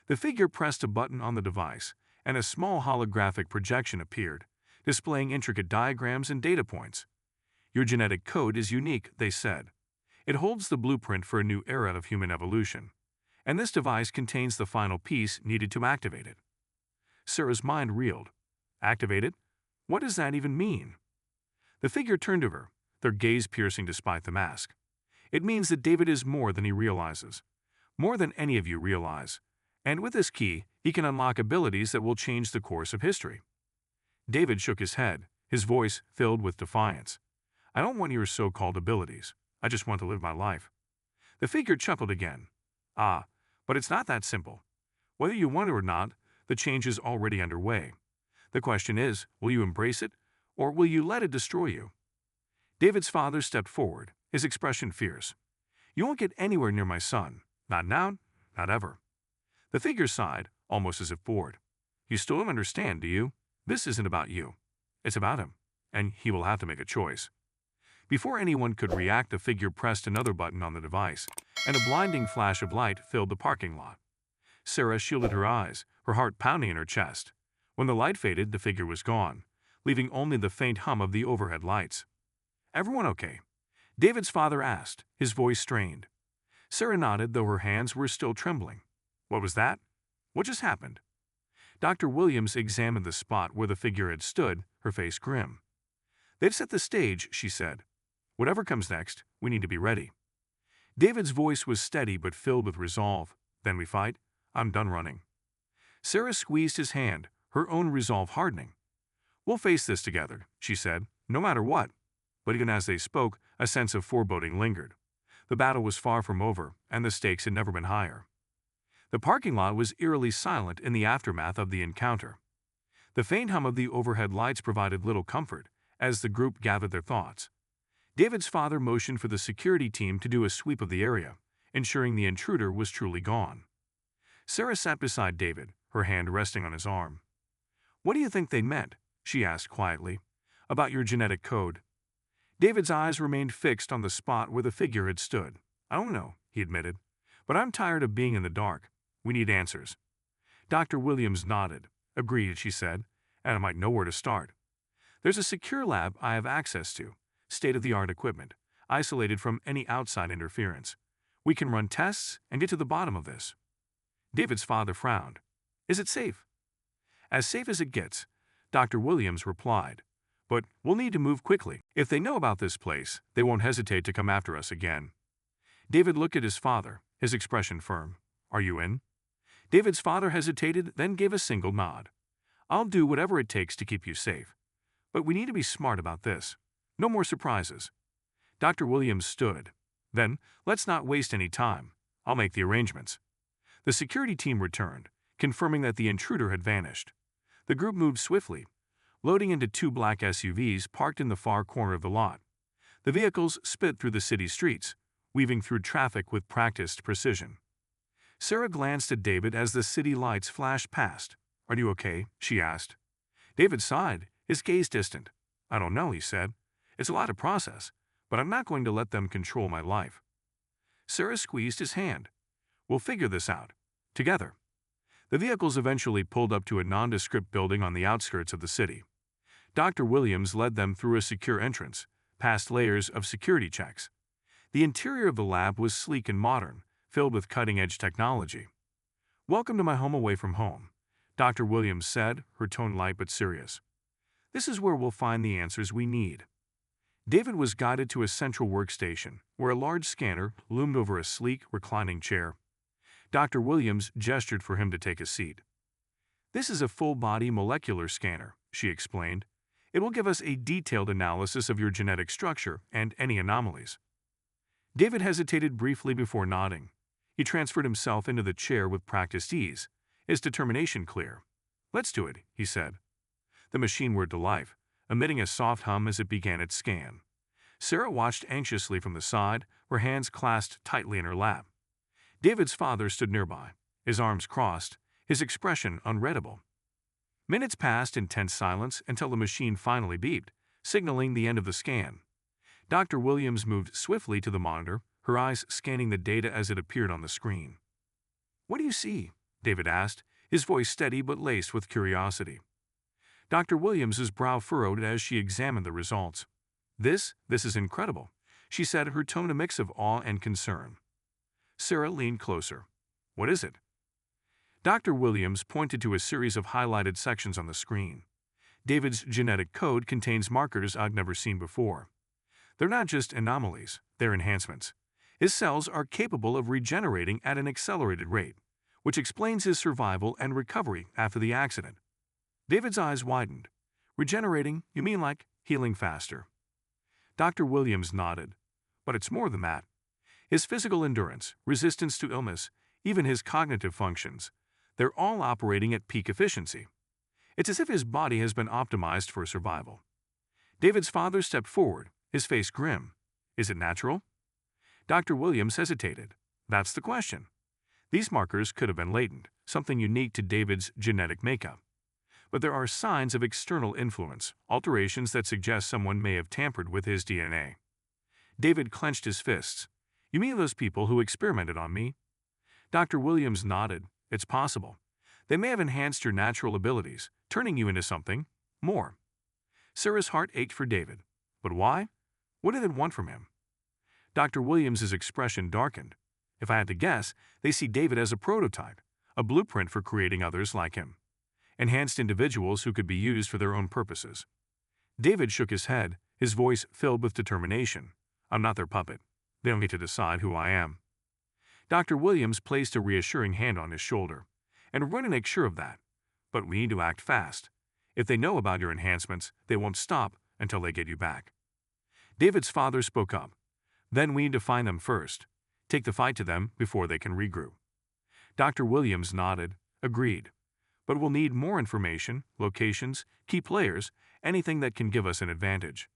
The figure pressed a button on the device, and a small holographic projection appeared, displaying intricate diagrams and data points. "Your genetic code is unique," they said. "It holds the blueprint for a new era of human evolution, and this device contains the final piece needed to activate it." Sarah's mind reeled. "Activate it? What does that even mean?" The figure turned to her, their gaze piercing despite the mask. "It means that David is more than he realizes, more than any of you realize, and with this key, he can unlock abilities that will change the course of history." David shook his head, his voice filled with defiance. "I don't want your so-called abilities. I just want to live my life." The figure chuckled again. "Ah, but it's not that simple. Whether you want it or not, the change is already underway. The question is, will you embrace it, or will you let it destroy you?" David's father stepped forward, his expression fierce. "You won't get anywhere near my son. Not now, not ever." The figure sighed, almost as if bored. "You still don't understand, do you? This isn't about you. It's about him, and he will have to make a choice. Before anyone could react, the figure pressed another button on the device, and a blinding flash of light filled the parking lot. Sarah shielded her eyes, her heart pounding in her chest. When the light faded, the figure was gone, leaving only the faint hum of the overhead lights. "Everyone okay?" David's father asked, his voice strained. Sarah nodded, though her hands were still trembling. "What was that? What just happened?" Dr. Williams examined the spot where the figure had stood, her face grim. "They've set the stage," she said. "Whatever comes next, we need to be ready." David's voice was steady but filled with resolve. "Then we fight? I'm done running." Sarah squeezed his hand, her own resolve hardening. "We'll face this together," she said, "no matter what." But even as they spoke, a sense of foreboding lingered. The battle was far from over, and the stakes had never been higher. The parking lot was eerily silent in the aftermath of the encounter. The faint hum of the overhead lights provided little comfort as the group gathered their thoughts. David's father motioned for the security team to do a sweep of the area, ensuring the intruder was truly gone. Sarah sat beside David, her hand resting on his arm. "What do you think they meant?" she asked quietly. "About your genetic code?" David's eyes remained fixed on the spot where the figure had stood. "I don't know," he admitted, "but I'm tired of being in the dark. We need answers." Dr. Williams nodded. "Agreed," she said, "and I might know where to start. There's a secure lab I have access to, state-of-the-art equipment, isolated from any outside interference. We can run tests and get to the bottom of this." David's father frowned. "Is it safe?" "As safe as it gets," Dr. Williams replied. "But we'll need to move quickly. If they know about this place, they won't hesitate to come after us again." David looked at his father, his expression firm. "Are you in?" David's father hesitated, then gave a single nod. "I'll do whatever it takes to keep you safe. But we need to be smart about this. No more surprises." Dr. Williams stood. "Then, let's not waste any time. I'll make the arrangements." The security team returned, confirming that the intruder had vanished. The group moved swiftly, loading into 2 black SUVs parked in the far corner of the lot. The vehicles sped through the city streets, weaving through traffic with practiced precision. Sarah glanced at David as the city lights flashed past. "Are you okay?" she asked. David sighed, his gaze distant. "I don't know," he said. "It's a lot to process, but I'm not going to let them control my life." Sarah squeezed his hand. "We'll figure this out. Together." The vehicles eventually pulled up to a nondescript building on the outskirts of the city. Dr. Williams led them through a secure entrance, past layers of security checks. The interior of the lab was sleek and modern, filled with cutting-edge technology. "Welcome to my home away from home," Dr. Williams said, her tone light but serious. "This is where we'll find the answers we need." David was guided to a central workstation, where a large scanner loomed over a sleek, reclining chair. Dr. Williams gestured for him to take a seat. "This is a full-body molecular scanner," she explained. "It will give us a detailed analysis of your genetic structure and any anomalies." David hesitated briefly before nodding. He transferred himself into the chair with practiced ease, his determination clear. "Let's do it," he said. The machine whirred to life, emitting a soft hum as it began its scan. Sarah watched anxiously from the side, her hands clasped tightly in her lap. David's father stood nearby, his arms crossed, his expression unreadable. Minutes passed in tense silence until the machine finally beeped, signaling the end of the scan. Dr. Williams moved swiftly to the monitor, her eyes scanning the data as it appeared on the screen. "What do you see?" David asked, his voice steady but laced with curiosity. Dr. Williams's brow furrowed as she examined the results. This is incredible," she said, her tone a mix of awe and concern. Sarah leaned closer. "What is it?" Dr. Williams pointed to a series of highlighted sections on the screen. "David's genetic code contains markers I've never seen before. They're not just anomalies, they're enhancements. His cells are capable of regenerating at an accelerated rate, which explains his survival and recovery after the accident." David's eyes widened. "Regenerating, you mean like healing faster?" Dr. Williams nodded. "But it's more than that. His physical endurance, resistance to illness, even his cognitive functions, they're all operating at peak efficiency. It's as if his body has been optimized for survival." David's father stepped forward, his face grim. "Is it natural?" Dr. Williams hesitated. "That's the question. These markers could have been latent, something unique to David's genetic makeup. but there are signs of external influence, alterations that suggest someone may have tampered with his DNA. David clenched his fists. You mean those people who experimented on me? Dr. Williams nodded. It's possible. They may have enhanced your natural abilities, turning you into something more. Sarah's heart ached for David. But why? What did they want from him? Dr. Williams's expression darkened. If I had to guess, they see David as a prototype, a blueprint for creating others like him. Enhanced individuals who could be used for their own purposes. David shook his head, his voice filled with determination. I'm not their puppet. They don't get to decide who I am. Dr. Williams placed a reassuring hand on his shoulder. And we're going to make sure of that. But we need to act fast. If they know about your enhancements, they won't stop until they get you back. David's father spoke up. Then we need to find them first. Take the fight to them before they can regroup. Dr. Williams nodded, agreed. But we'll need more information, locations, key players, anything that can give us an advantage.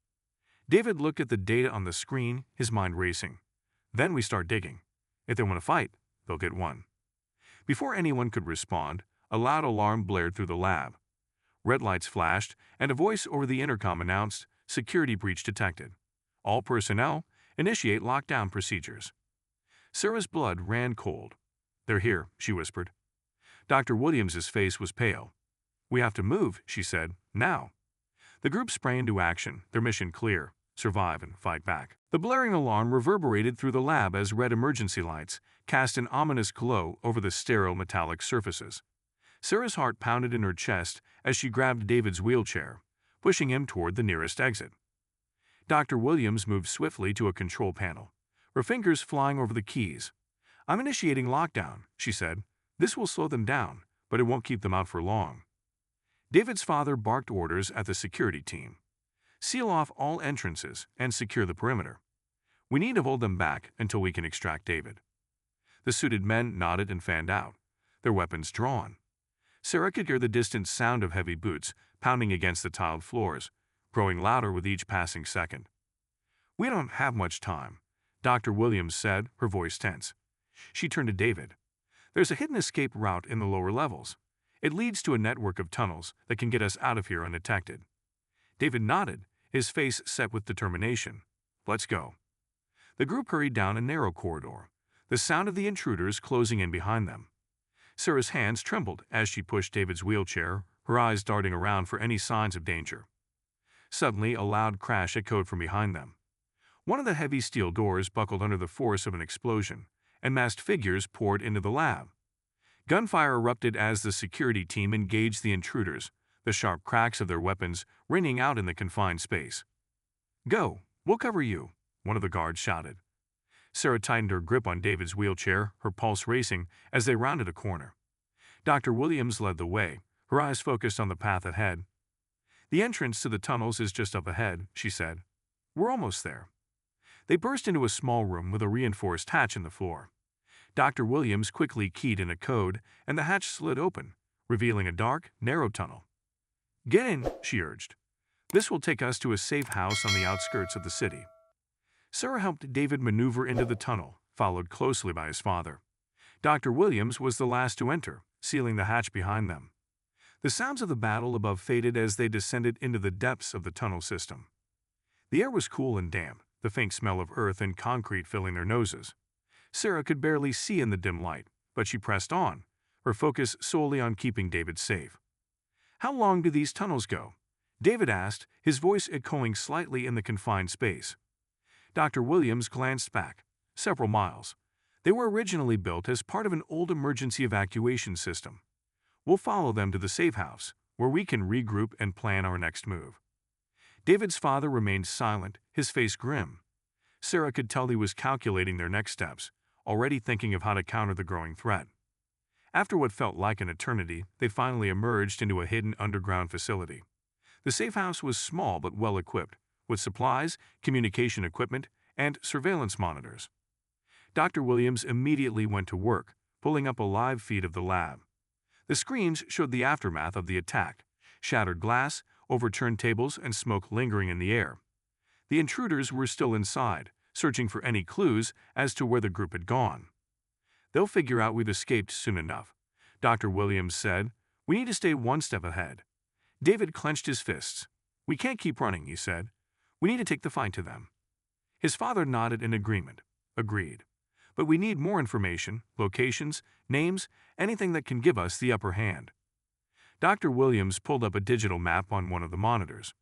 David looked at the data on the screen, his mind racing. Then we start digging. If they want to fight, they'll get one. Before anyone could respond, a loud alarm blared through the lab. Red lights flashed, and a voice over the intercom announced, "Security breach detected. All personnel, initiate lockdown procedures." Sarah's blood ran cold. "They're here," she whispered. Dr. Williams's face was pale. "We have to move," she said, "now." The group sprang into action, their mission clear: survive and fight back. The blaring alarm reverberated through the lab as red emergency lights cast an ominous glow over the sterile metallic surfaces. Sarah's heart pounded in her chest as she grabbed David's wheelchair, pushing him toward the nearest exit. Dr. Williams moved swiftly to a control panel, her fingers flying over the keys. "I'm initiating lockdown," she said. "This will slow them down, but it won't keep them out for long." David's father barked orders at the security team. "Seal off all entrances and secure the perimeter. We need to hold them back until we can extract David." The suited men nodded and fanned out, their weapons drawn. Sarah could hear the distant sound of heavy boots pounding against the tiled floors, growing louder with each passing second. "We don't have much time," Dr. Williams said, her voice tense. She turned to David. "There's a hidden escape route in the lower levels. It leads to a network of tunnels that can get us out of here undetected." David nodded, his face set with determination. "Let's go." The group hurried down a narrow corridor, the sound of the intruders closing in behind them. Sarah's hands trembled as she pushed David's wheelchair, her eyes darting around for any signs of danger. Suddenly, a loud crash echoed from behind them. One of the heavy steel doors buckled under the force of an explosion, and masked figures poured into the lab. Gunfire erupted as the security team engaged the intruders, the sharp cracks of their weapons ringing out in the confined space. "Go, we'll cover you," one of the guards shouted. Sarah tightened her grip on David's wheelchair, her pulse racing as they rounded a corner. Dr. Williams led the way, her eyes focused on the path ahead. "The entrance to the tunnels is just up ahead," she said. "We're almost there." They burst into a small room with a reinforced hatch in the floor. Dr. Williams quickly keyed in a code, and the hatch slid open, revealing a dark, narrow tunnel. "Get in," she urged. "This will take us to a safe house on the outskirts of the city." Sarah helped David maneuver into the tunnel, followed closely by his father. Dr. Williams was the last to enter, sealing the hatch behind them. The sounds of the battle above faded as they descended into the depths of the tunnel system. The air was cool and damp, the faint smell of earth and concrete filling their noses. Sarah could barely see in the dim light, but she pressed on, her focus solely on keeping David safe. "How long do these tunnels go?" David asked, his voice echoing slightly in the confined space. Dr. Williams glanced back. "Several miles. They were originally built as part of an old emergency evacuation system. We'll follow them to the Safehouse, where we can regroup and plan our next move." David's father remained silent, his face grim. Sarah could tell he was calculating their next steps, already thinking of how to counter the growing threat. After what felt like an eternity, they finally emerged into a hidden underground facility. The Safehouse was small but well equipped, with supplies, communication equipment, and surveillance monitors. Dr. Williams immediately went to work, pulling up a live feed of the lab. The screens showed the aftermath of the attack: shattered glass, overturned tables, and smoke lingering in the air. The intruders were still inside, searching for any clues as to where the group had gone. "They'll figure out we've escaped soon enough," Dr. Williams said. "We need to stay one step ahead. David clenched his fists. "We can't keep running," he said. "We need to take the fight to them." His father nodded in agreement. "Agreed. But we need more information, locations, names, anything that can give us the upper hand." Dr. Williams pulled up a digital map on one of the monitors.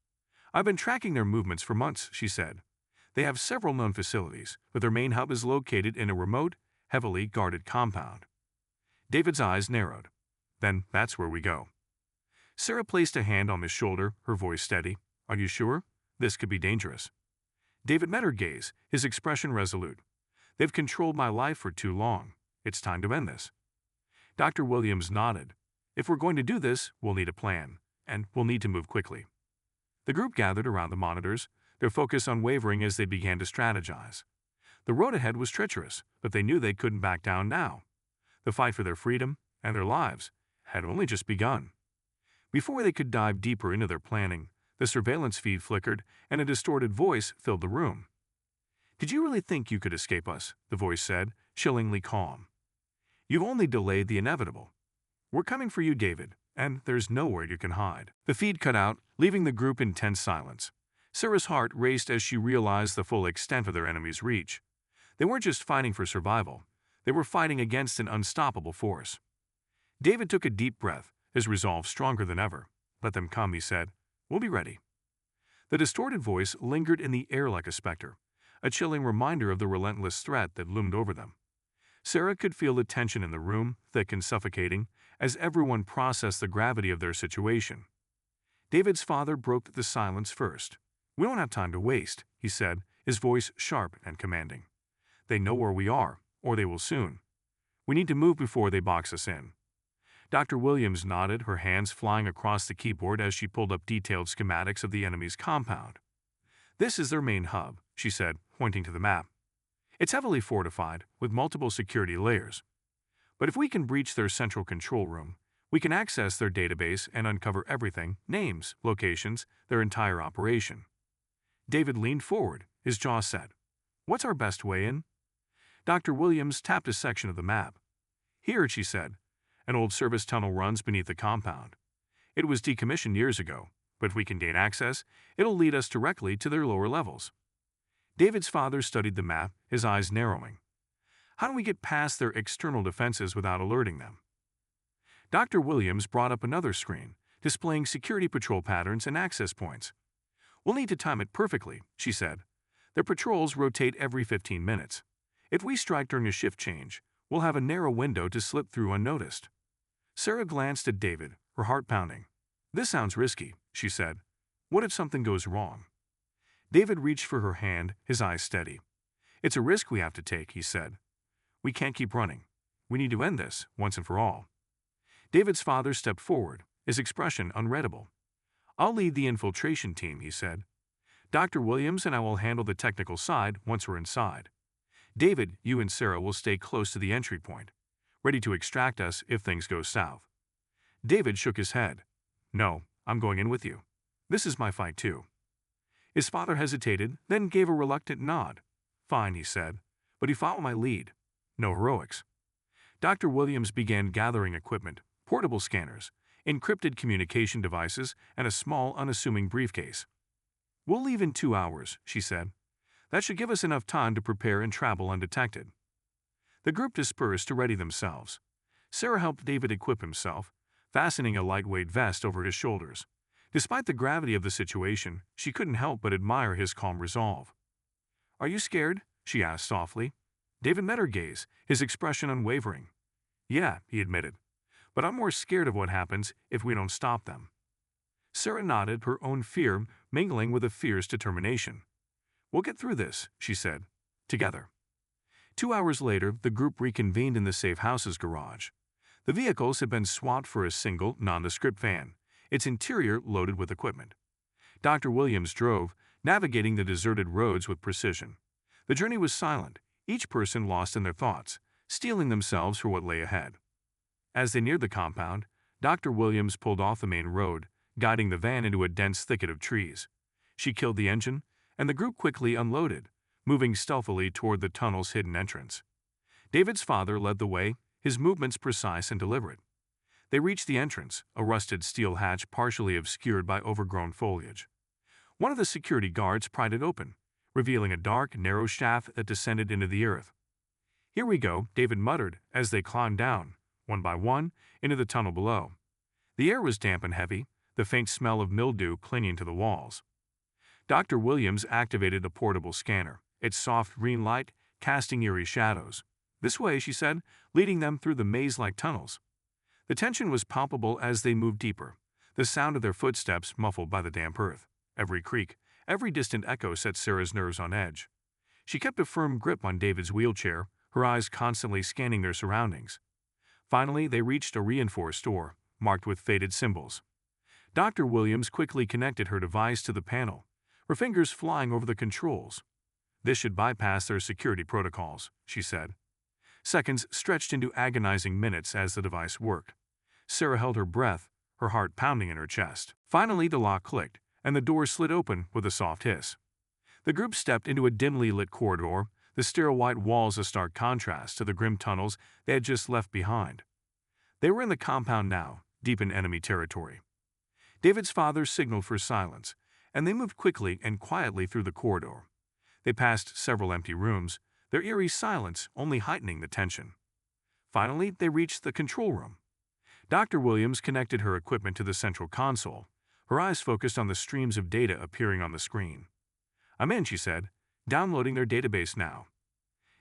"I've been tracking their movements for months," she said. "They have several known facilities, but their main hub is located in a remote, heavily guarded compound." David's eyes narrowed. "Then that's where we go." Sarah placed a hand on his shoulder, her voice steady. "Are you sure? This could be dangerous." David met her gaze, his expression resolute. "They've controlled my life for too long. It's time to end this." Dr. Williams nodded. "If we're going to do this, we'll need a plan, and we'll need to move quickly." The group gathered around the monitors, their focus unwavering as they began to strategize. The road ahead was treacherous, but they knew they couldn't back down now. The fight for their freedom and their lives had only just begun. Before they could dive deeper into their planning, the surveillance feed flickered and a distorted voice filled the room. "Did you really think you could escape us?" the voice said, chillingly calm. "You've only delayed the inevitable. We're coming for you, David, and there's nowhere you can hide." The feed cut out, leaving the group in tense silence. Sarah's heart raced as she realized the full extent of their enemy's reach. They weren't just fighting for survival. They were fighting against an unstoppable force. David took a deep breath, his resolve stronger than ever. "Let them come," he said. "We'll be ready." The distorted voice lingered in the air like a specter, a chilling reminder of the relentless threat that loomed over them. Sarah could feel the tension in the room, thick and suffocating, as everyone processed the gravity of their situation. David's father broke the silence first. "We don't have time to waste," he said, his voice sharp and commanding. "They know where we are, or they will soon. We need to move before they box us in." Dr. Williams nodded, her hands flying across the keyboard as she pulled up detailed schematics of the enemy's compound. "This is their main hub," she said, pointing to the map. "It's heavily fortified, with multiple security layers. But if we can breach their central control room, we can access their database and uncover everything, names, locations, their entire operation." David leaned forward, his jaw set. "What's our best way in?" Dr. Williams tapped a section of the map. "Here," she said. "An old service tunnel runs beneath the compound. It was decommissioned years ago, but if we can gain access, it'll lead us directly to their lower levels." David's father studied the map, his eyes narrowing. "How do we get past their external defenses without alerting them?" Dr. Williams brought up another screen, displaying security patrol patterns and access points. "We'll need to time it perfectly," she said. "Their patrols rotate every 15 minutes. If we strike during a shift change, we'll have a narrow window to slip through unnoticed." Sarah glanced at David, her heart pounding. "This sounds risky," she said. "What if something goes wrong?" David reached for her hand, his eyes steady. "It's a risk we have to take," he said. "We can't keep running. We need to end this, once and for all." David's father stepped forward, his expression unreadable. "I'll lead the infiltration team," he said. "Dr. Williams and I will handle the technical side once we're inside. David, you and Sarah will stay close to the entry point, ready to extract us if things go south." David shook his head. "No, I'm going in with you. This is my fight too." His father hesitated, then gave a reluctant nod. "Fine," he said, "but he followed my lead. No heroics." Dr. Williams began gathering equipment, portable scanners, encrypted communication devices, and a small, unassuming briefcase. "We'll leave in 2 hours," she said. "That should give us enough time to prepare and travel undetected." The group dispersed to ready themselves. Sarah helped David equip himself, fastening a lightweight vest over his shoulders. Despite the gravity of the situation, she couldn't help but admire his calm resolve. "Are you scared?" she asked softly. David met her gaze, his expression unwavering. "Yeah," he admitted, "but I'm more scared of what happens if we don't stop them." Sarah nodded, her own fear mingling with a fierce determination. "We'll get through this," she said. "Together." 2 hours later, the group reconvened in the Safehouse's garage. The vehicles had been swapped for a single, nondescript van, its interior loaded with equipment. Dr. Williams drove, navigating the deserted roads with precision. The journey was silent, each person lost in their thoughts, steeling themselves for what lay ahead. As they neared the compound, Dr. Williams pulled off the main road, guiding the van into a dense thicket of trees. She killed the engine, and the group quickly unloaded, moving stealthily toward the tunnel's hidden entrance. David's father led the way, his movements precise and deliberate. They reached the entrance, a rusted steel hatch partially obscured by overgrown foliage. One of the security guards pried it open, revealing a dark, narrow shaft that descended into the earth. "Here we go," David muttered as they climbed down, one by one, into the tunnel below. The air was damp and heavy, the faint smell of mildew clinging to the walls. Dr. Williams activated a portable scanner, its soft green light casting eerie shadows. "This way," she said, leading them through the maze-like tunnels. The tension was palpable as they moved deeper, the sound of their footsteps muffled by the damp earth. Every creak, every distant echo set Sarah's nerves on edge. She kept a firm grip on David's wheelchair, her eyes constantly scanning their surroundings. Finally, they reached a reinforced door, marked with faded symbols. Dr. Williams quickly connected her device to the panel, her fingers flying over the controls. "This should bypass their security protocols," she said. Seconds stretched into agonizing minutes as the device worked. Sarah held her breath, her heart pounding in her chest. Finally, the lock clicked, and the door slid open with a soft hiss. The group stepped into a dimly lit corridor, the sterile white walls a stark contrast to the grim tunnels they had just left behind. They were in the compound now, deep in enemy territory. David's father signaled for silence, and they moved quickly and quietly through the corridor. They passed several empty rooms, their eerie silence only heightening the tension. Finally, they reached the control room. Dr. Williams connected her equipment to the central console, her eyes focused on the streams of data appearing on the screen. "I'm in," she said, downloading their database now.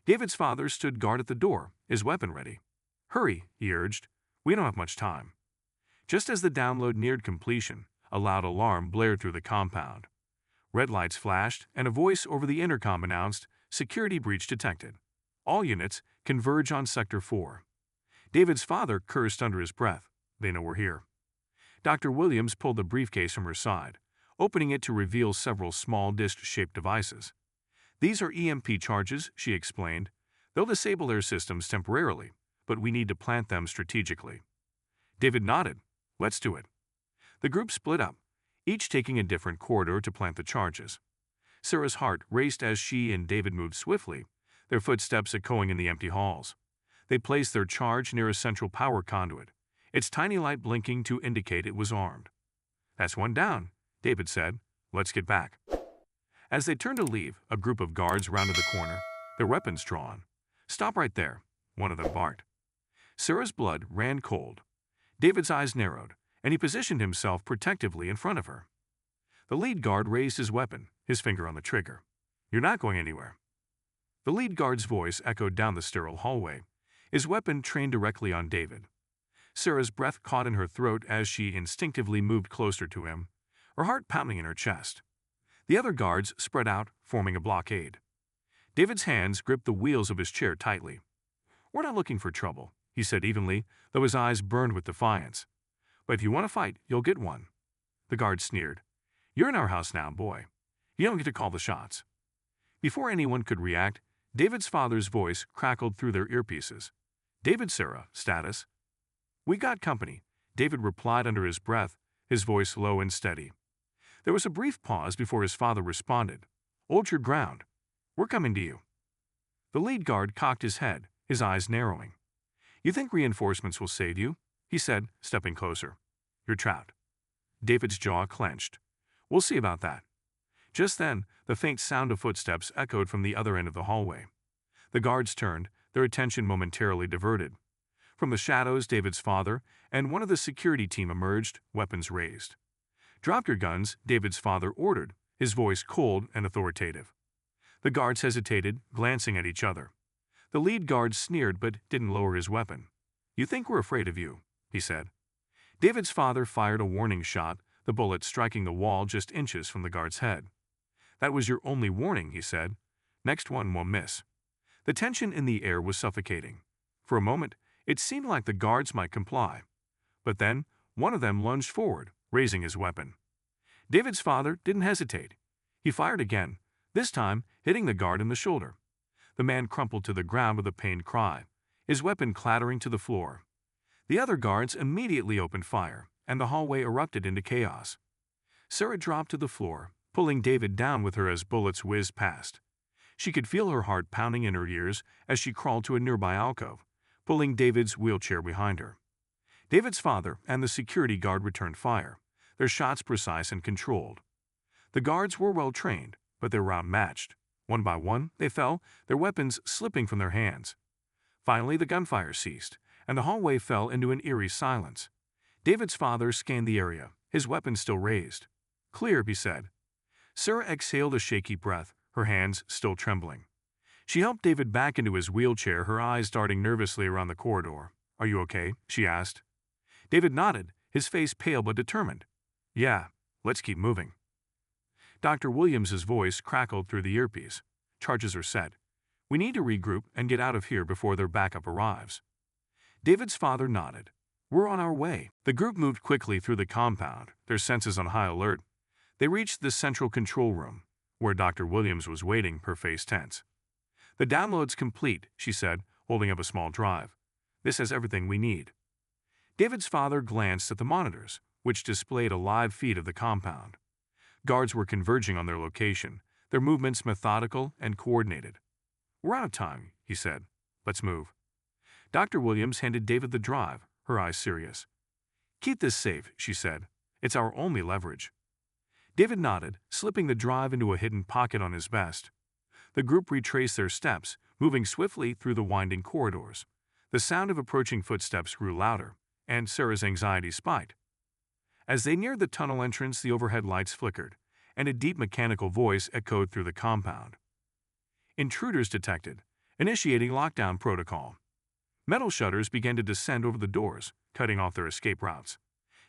David's father stood guard at the door, his weapon ready. "Hurry," he urged. "We don't have much time." Just as the download neared completion, a loud alarm blared through the compound. Red lights flashed, and a voice over the intercom announced, "Security breach detected. All units, converge on Sector 4. David's father cursed under his breath. "They know we're here." Dr. Williams pulled the briefcase from her side, opening it to reveal several small disc-shaped devices. "These are EMP charges," she explained. "They'll disable their systems temporarily, but we need to plant them strategically." David nodded. "Let's do it." The group split up, each taking a different corridor to plant the charges. Sarah's heart raced as she and David moved swiftly, their footsteps echoing in the empty halls. They placed their charge near a central power conduit, its tiny light blinking to indicate it was armed. "That's one down," David said. "Let's get back." As they turned to leave, a group of guards rounded the corner, their weapons drawn. "Stop right there," one of them barked. Sarah's blood ran cold. David's eyes narrowed, and he positioned himself protectively in front of her. The lead guard raised his weapon, his finger on the trigger. "You're not going anywhere." The lead guard's voice echoed down the sterile hallway, his weapon trained directly on David. Sarah's breath caught in her throat as she instinctively moved closer to him, her heart pounding in her chest. The other guards spread out, forming a blockade. David's hands gripped the wheels of his chair tightly. "We're not looking for trouble," he said evenly, though his eyes burned with defiance. "But if you want to fight, you'll get one." The guard sneered. "You're in our house now, boy. You don't get to call the shots." Before anyone could react, David's father's voice crackled through their earpieces. "David, Sarah, status?" "We got company," David replied under his breath, his voice low and steady. There was a brief pause before his father responded. "Hold your ground. We're coming to you." The lead guard cocked his head, his eyes narrowing. "You think reinforcements will save you?" he said, stepping closer. "You're trapped." David's jaw clenched. "We'll see about that." Just then, the faint sound of footsteps echoed from the other end of the hallway. The guards turned, their attention momentarily diverted. From the shadows, David's father and one of the security team emerged, weapons raised. "Drop your guns," David's father ordered, his voice cold and authoritative. The guards hesitated, glancing at each other. The lead guard sneered but didn't lower his weapon. "You think we're afraid of you," he said. David's father fired a warning shot, the bullet striking the wall just inches from the guard's head. "That was your only warning," he said. "Next one won't miss." The tension in the air was suffocating. For a moment, it seemed like the guards might comply. But then, one of them lunged forward, raising his weapon. David's father didn't hesitate. He fired again, this time hitting the guard in the shoulder. The man crumpled to the ground with a pained cry, his weapon clattering to the floor. The other guards immediately opened fire, and the hallway erupted into chaos. Sarah dropped to the floor, pulling David down with her as bullets whizzed past. She could feel her heart pounding in her ears as she crawled to a nearby alcove, pulling David's wheelchair behind her. David's father and the security guard returned fire, their shots precise and controlled. The guards were well trained, but they were outmatched. One by one, they fell, their weapons slipping from their hands. Finally, the gunfire ceased, and the hallway fell into an eerie silence. David's father scanned the area, his weapon still raised. "Clear," he said. Sarah exhaled a shaky breath, her hands still trembling. She helped David back into his wheelchair, her eyes darting nervously around the corridor. "Are you okay?" she asked. David nodded, his face pale but determined. "Yeah, let's keep moving." Dr. Williams's voice crackled through the earpiece. "Charges are set. We need to regroup and get out of here before their backup arrives." David's father nodded. "We're on our way." The group moved quickly through the compound, their senses on high alert. They reached the central control room, where Dr. Williams was waiting, her face tense. "The download's complete," she said, holding up a small drive. "This has everything we need." David's father glanced at the monitors, which displayed a live feed of the compound. Guards were converging on their location, their movements methodical and coordinated. "We're out of time," he said. "Let's move." Dr. Williams handed David the drive, her eyes serious. "Keep this safe," she said. "It's our only leverage." David nodded, slipping the drive into a hidden pocket on his vest. The group retraced their steps, moving swiftly through the winding corridors. The sound of approaching footsteps grew louder, and Sarah's anxiety spiked. As they neared the tunnel entrance, the overhead lights flickered, and a deep mechanical voice echoed through the compound. "Intruders detected. Initiating lockdown protocol." Metal shutters began to descend over the doors, cutting off their escape routes.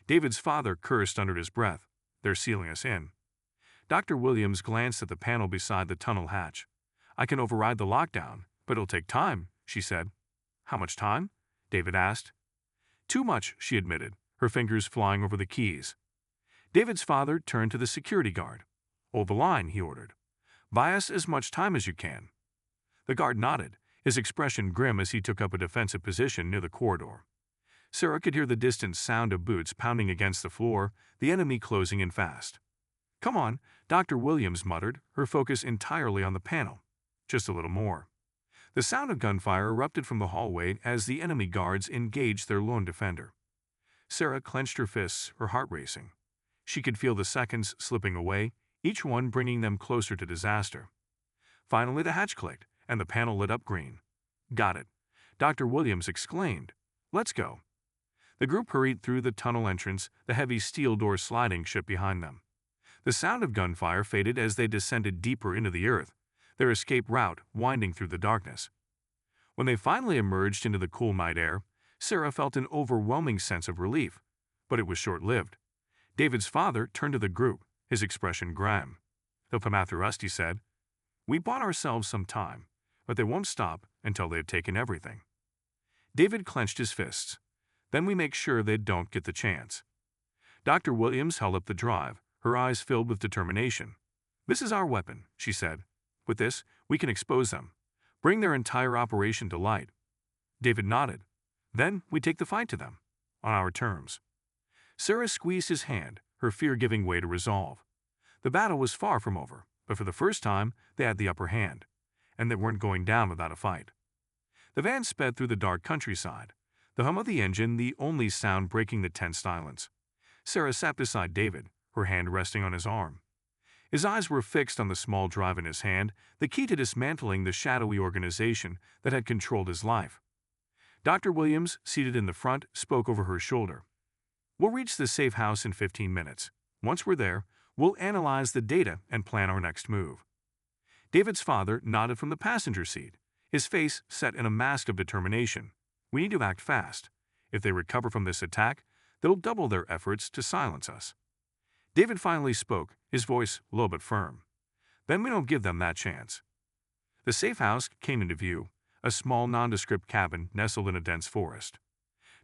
David's father cursed under his breath. "They're sealing us in." Dr. Williams glanced at the panel beside the tunnel hatch. "I can override the lockdown, but it'll take time," she said. "How much time?" David asked. "Too much," she admitted, her fingers flying over the keys. David's father turned to the security guard. "Hold the line," he ordered. "Buy us as much time as you can." The guard nodded, his expression grim as he took up a defensive position near the corridor. Sarah could hear the distant sound of boots pounding against the floor, the enemy closing in fast. "Come on," Dr. Williams muttered, her focus entirely on the panel. "Just a little more." The sound of gunfire erupted from the hallway as the enemy guards engaged their lone defender. Sarah clenched her fists, her heart racing. She could feel the seconds slipping away, each one bringing them closer to disaster. Finally, the hatch clicked, and the panel lit up green. "Got it," Dr. Williams exclaimed. "Let's go." The group hurried through the tunnel entrance, the heavy steel door sliding shut behind them. The sound of gunfire faded as they descended deeper into the earth, their escape route winding through the darkness. When they finally emerged into the cool night air, Sarah felt an overwhelming sense of relief, but it was short-lived. David's father turned to the group, his expression grim. "They'll come after us," he said. "We bought ourselves some time, but they won't stop until they've taken everything." David clenched his fists. "Then we make sure they don't get the chance." Dr. Williams held up the drive, her eyes filled with determination. "This is our weapon," she said. "With this, we can expose them, bring their entire operation to light." David nodded. "Then we take the fight to them, on our terms." Sarah squeezed his hand, her fear giving way to resolve. The battle was far from over, but for the first time, they had the upper hand, and they weren't going down without a fight. The van sped through the dark countryside, the hum of the engine the only sound breaking the tense silence. Sarah sat beside David, her hand resting on his arm. His eyes were fixed on the small drive in his hand, the key to dismantling the shadowy organization that had controlled his life. Dr. Williams, seated in the front, spoke over her shoulder. "We'll reach the Safehouse in 15 minutes. Once we're there, we'll analyze the data and plan our next move." David's father nodded from the passenger seat, his face set in a mask of determination. "We need to act fast. If they recover from this attack, they'll double their efforts to silence us." David finally spoke, his voice low but firm. "Then we don't give them that chance." The Safehouse came into view, a small nondescript cabin nestled in a dense forest.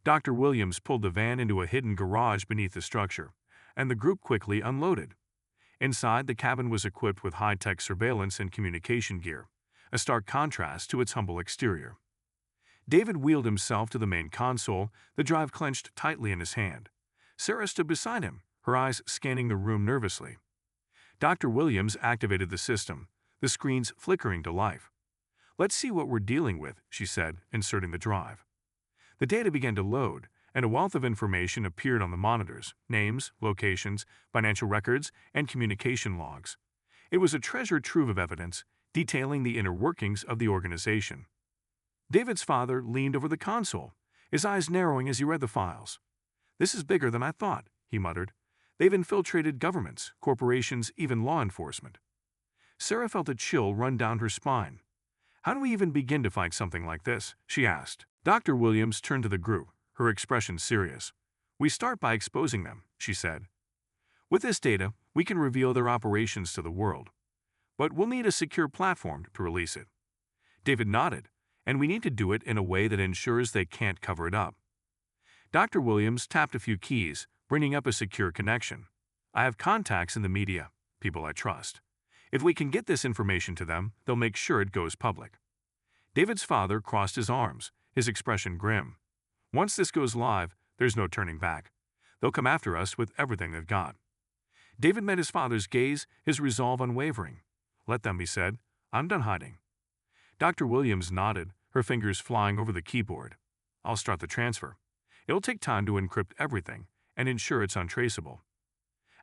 Dr. Williams pulled the van into a hidden garage beneath the structure, and the group quickly unloaded. Inside, the cabin was equipped with high-tech surveillance and communication gear, a stark contrast to its humble exterior. David wheeled himself to the main console, the drive clenched tightly in his hand. Sarah stood beside him, her eyes scanning the room nervously. Dr. Williams activated the system, the screens flickering to life. "Let's see what we're dealing with," she said, inserting the drive. The data began to load, and a wealth of information appeared on the monitors: names, locations, financial records, and communication logs. It was a treasure trove of evidence detailing the inner workings of the organization. David's father leaned over the console, his eyes narrowing as he read the files. "This is bigger than I thought," he muttered. "They've infiltrated governments, corporations, even law enforcement." Sarah felt a chill run down her spine. "How do we even begin to fight something like this?" she asked. Dr. Williams turned to the group, her expression serious. "We start by exposing them," she said. "With this data, we can reveal their operations to the world. But we'll need a secure platform to release it." David nodded. "And we need to do it in a way that ensures they can't cover it up." Dr. Williams tapped a few keys, bringing up a secure connection. "I have contacts in the media, people I trust. If we can get this information to them, they'll make sure it goes public." David's father crossed his arms, his expression grim. "Once this goes live, there's no turning back. They'll come after us with everything they've got." David met his father's gaze, his resolve unwavering. "Let them," he said. "I'm done hiding." Dr. Williams nodded, her fingers flying over the keyboard. "I'll start the transfer. It'll take time to encrypt everything and ensure it's untraceable."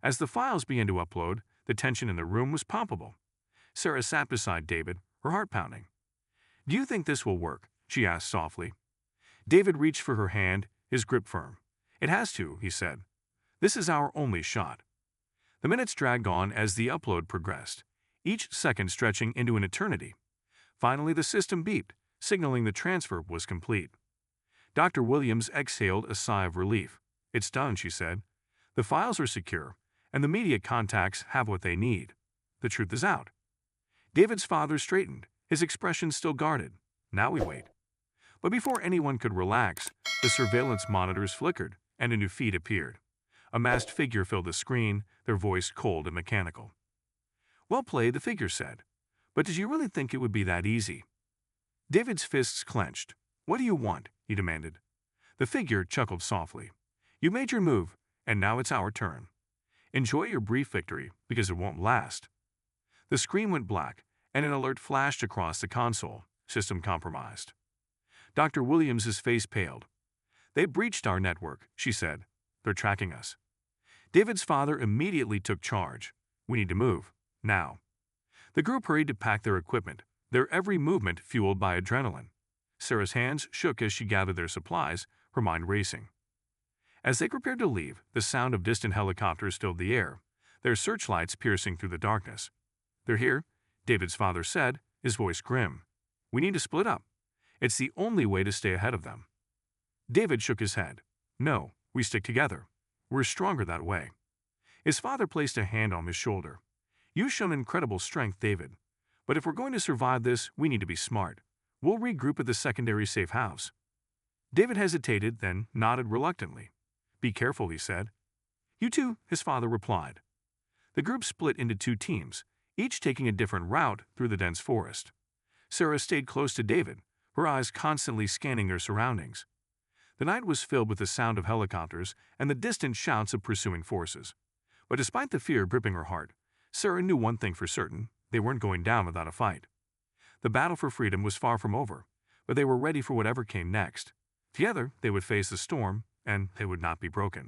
As the files began to upload, the tension in the room was palpable. Sarah sat beside David, her heart pounding. "Do you think this will work?" she asked softly. David reached for her hand, his grip firm. "It has to," he said. "This is our only shot." The minutes dragged on as the upload progressed, each second stretching into an eternity. Finally, the system beeped, signaling the transfer was complete. Dr. Williams exhaled a sigh of relief. "It's done," she said. "The files are secure, and the media contacts have what they need. The truth is out." David's father straightened, his expression still guarded. "Now we wait." But before anyone could relax, the surveillance monitors flickered, and a new feed appeared. A masked figure filled the screen, their voice cold and mechanical. "Well played," the figure said. "But did you really think it would be that easy?" David's fists clenched. "What do you want?" he demanded. The figure chuckled softly. "You made your move, and now it's our turn. Enjoy your brief victory, because it won't last." The screen went black, and an alert flashed across the console. System compromised. Dr. Williams's face paled. "They breached our network," she said. "They're tracking us." David's father immediately took charge. "We need to move. Now." The group hurried to pack their equipment, their every movement fueled by adrenaline. Sarah's hands shook as she gathered their supplies, her mind racing. As they prepared to leave, the sound of distant helicopters filled the air, their searchlights piercing through the darkness. "They're here," David's father said, his voice grim. "We need to split up. It's the only way to stay ahead of them." David shook his head. "No, we stick together. We're stronger that way." His father placed a hand on his shoulder. "You've shown incredible strength, David. But if we're going to survive this, we need to be smart. We'll regroup at the secondary safe house." David hesitated, then nodded reluctantly. "Be careful," he said. "You too," his father replied. The group split into two teams, each taking a different route through the dense forest. Sarah stayed close to David, her eyes constantly scanning their surroundings. The night was filled with the sound of helicopters and the distant shouts of pursuing forces. But despite the fear gripping her heart, Sarah knew one thing for certain: they weren't going down without a fight. The battle for freedom was far from over, but they were ready for whatever came next. Together, they would face the storm, and they would not be broken.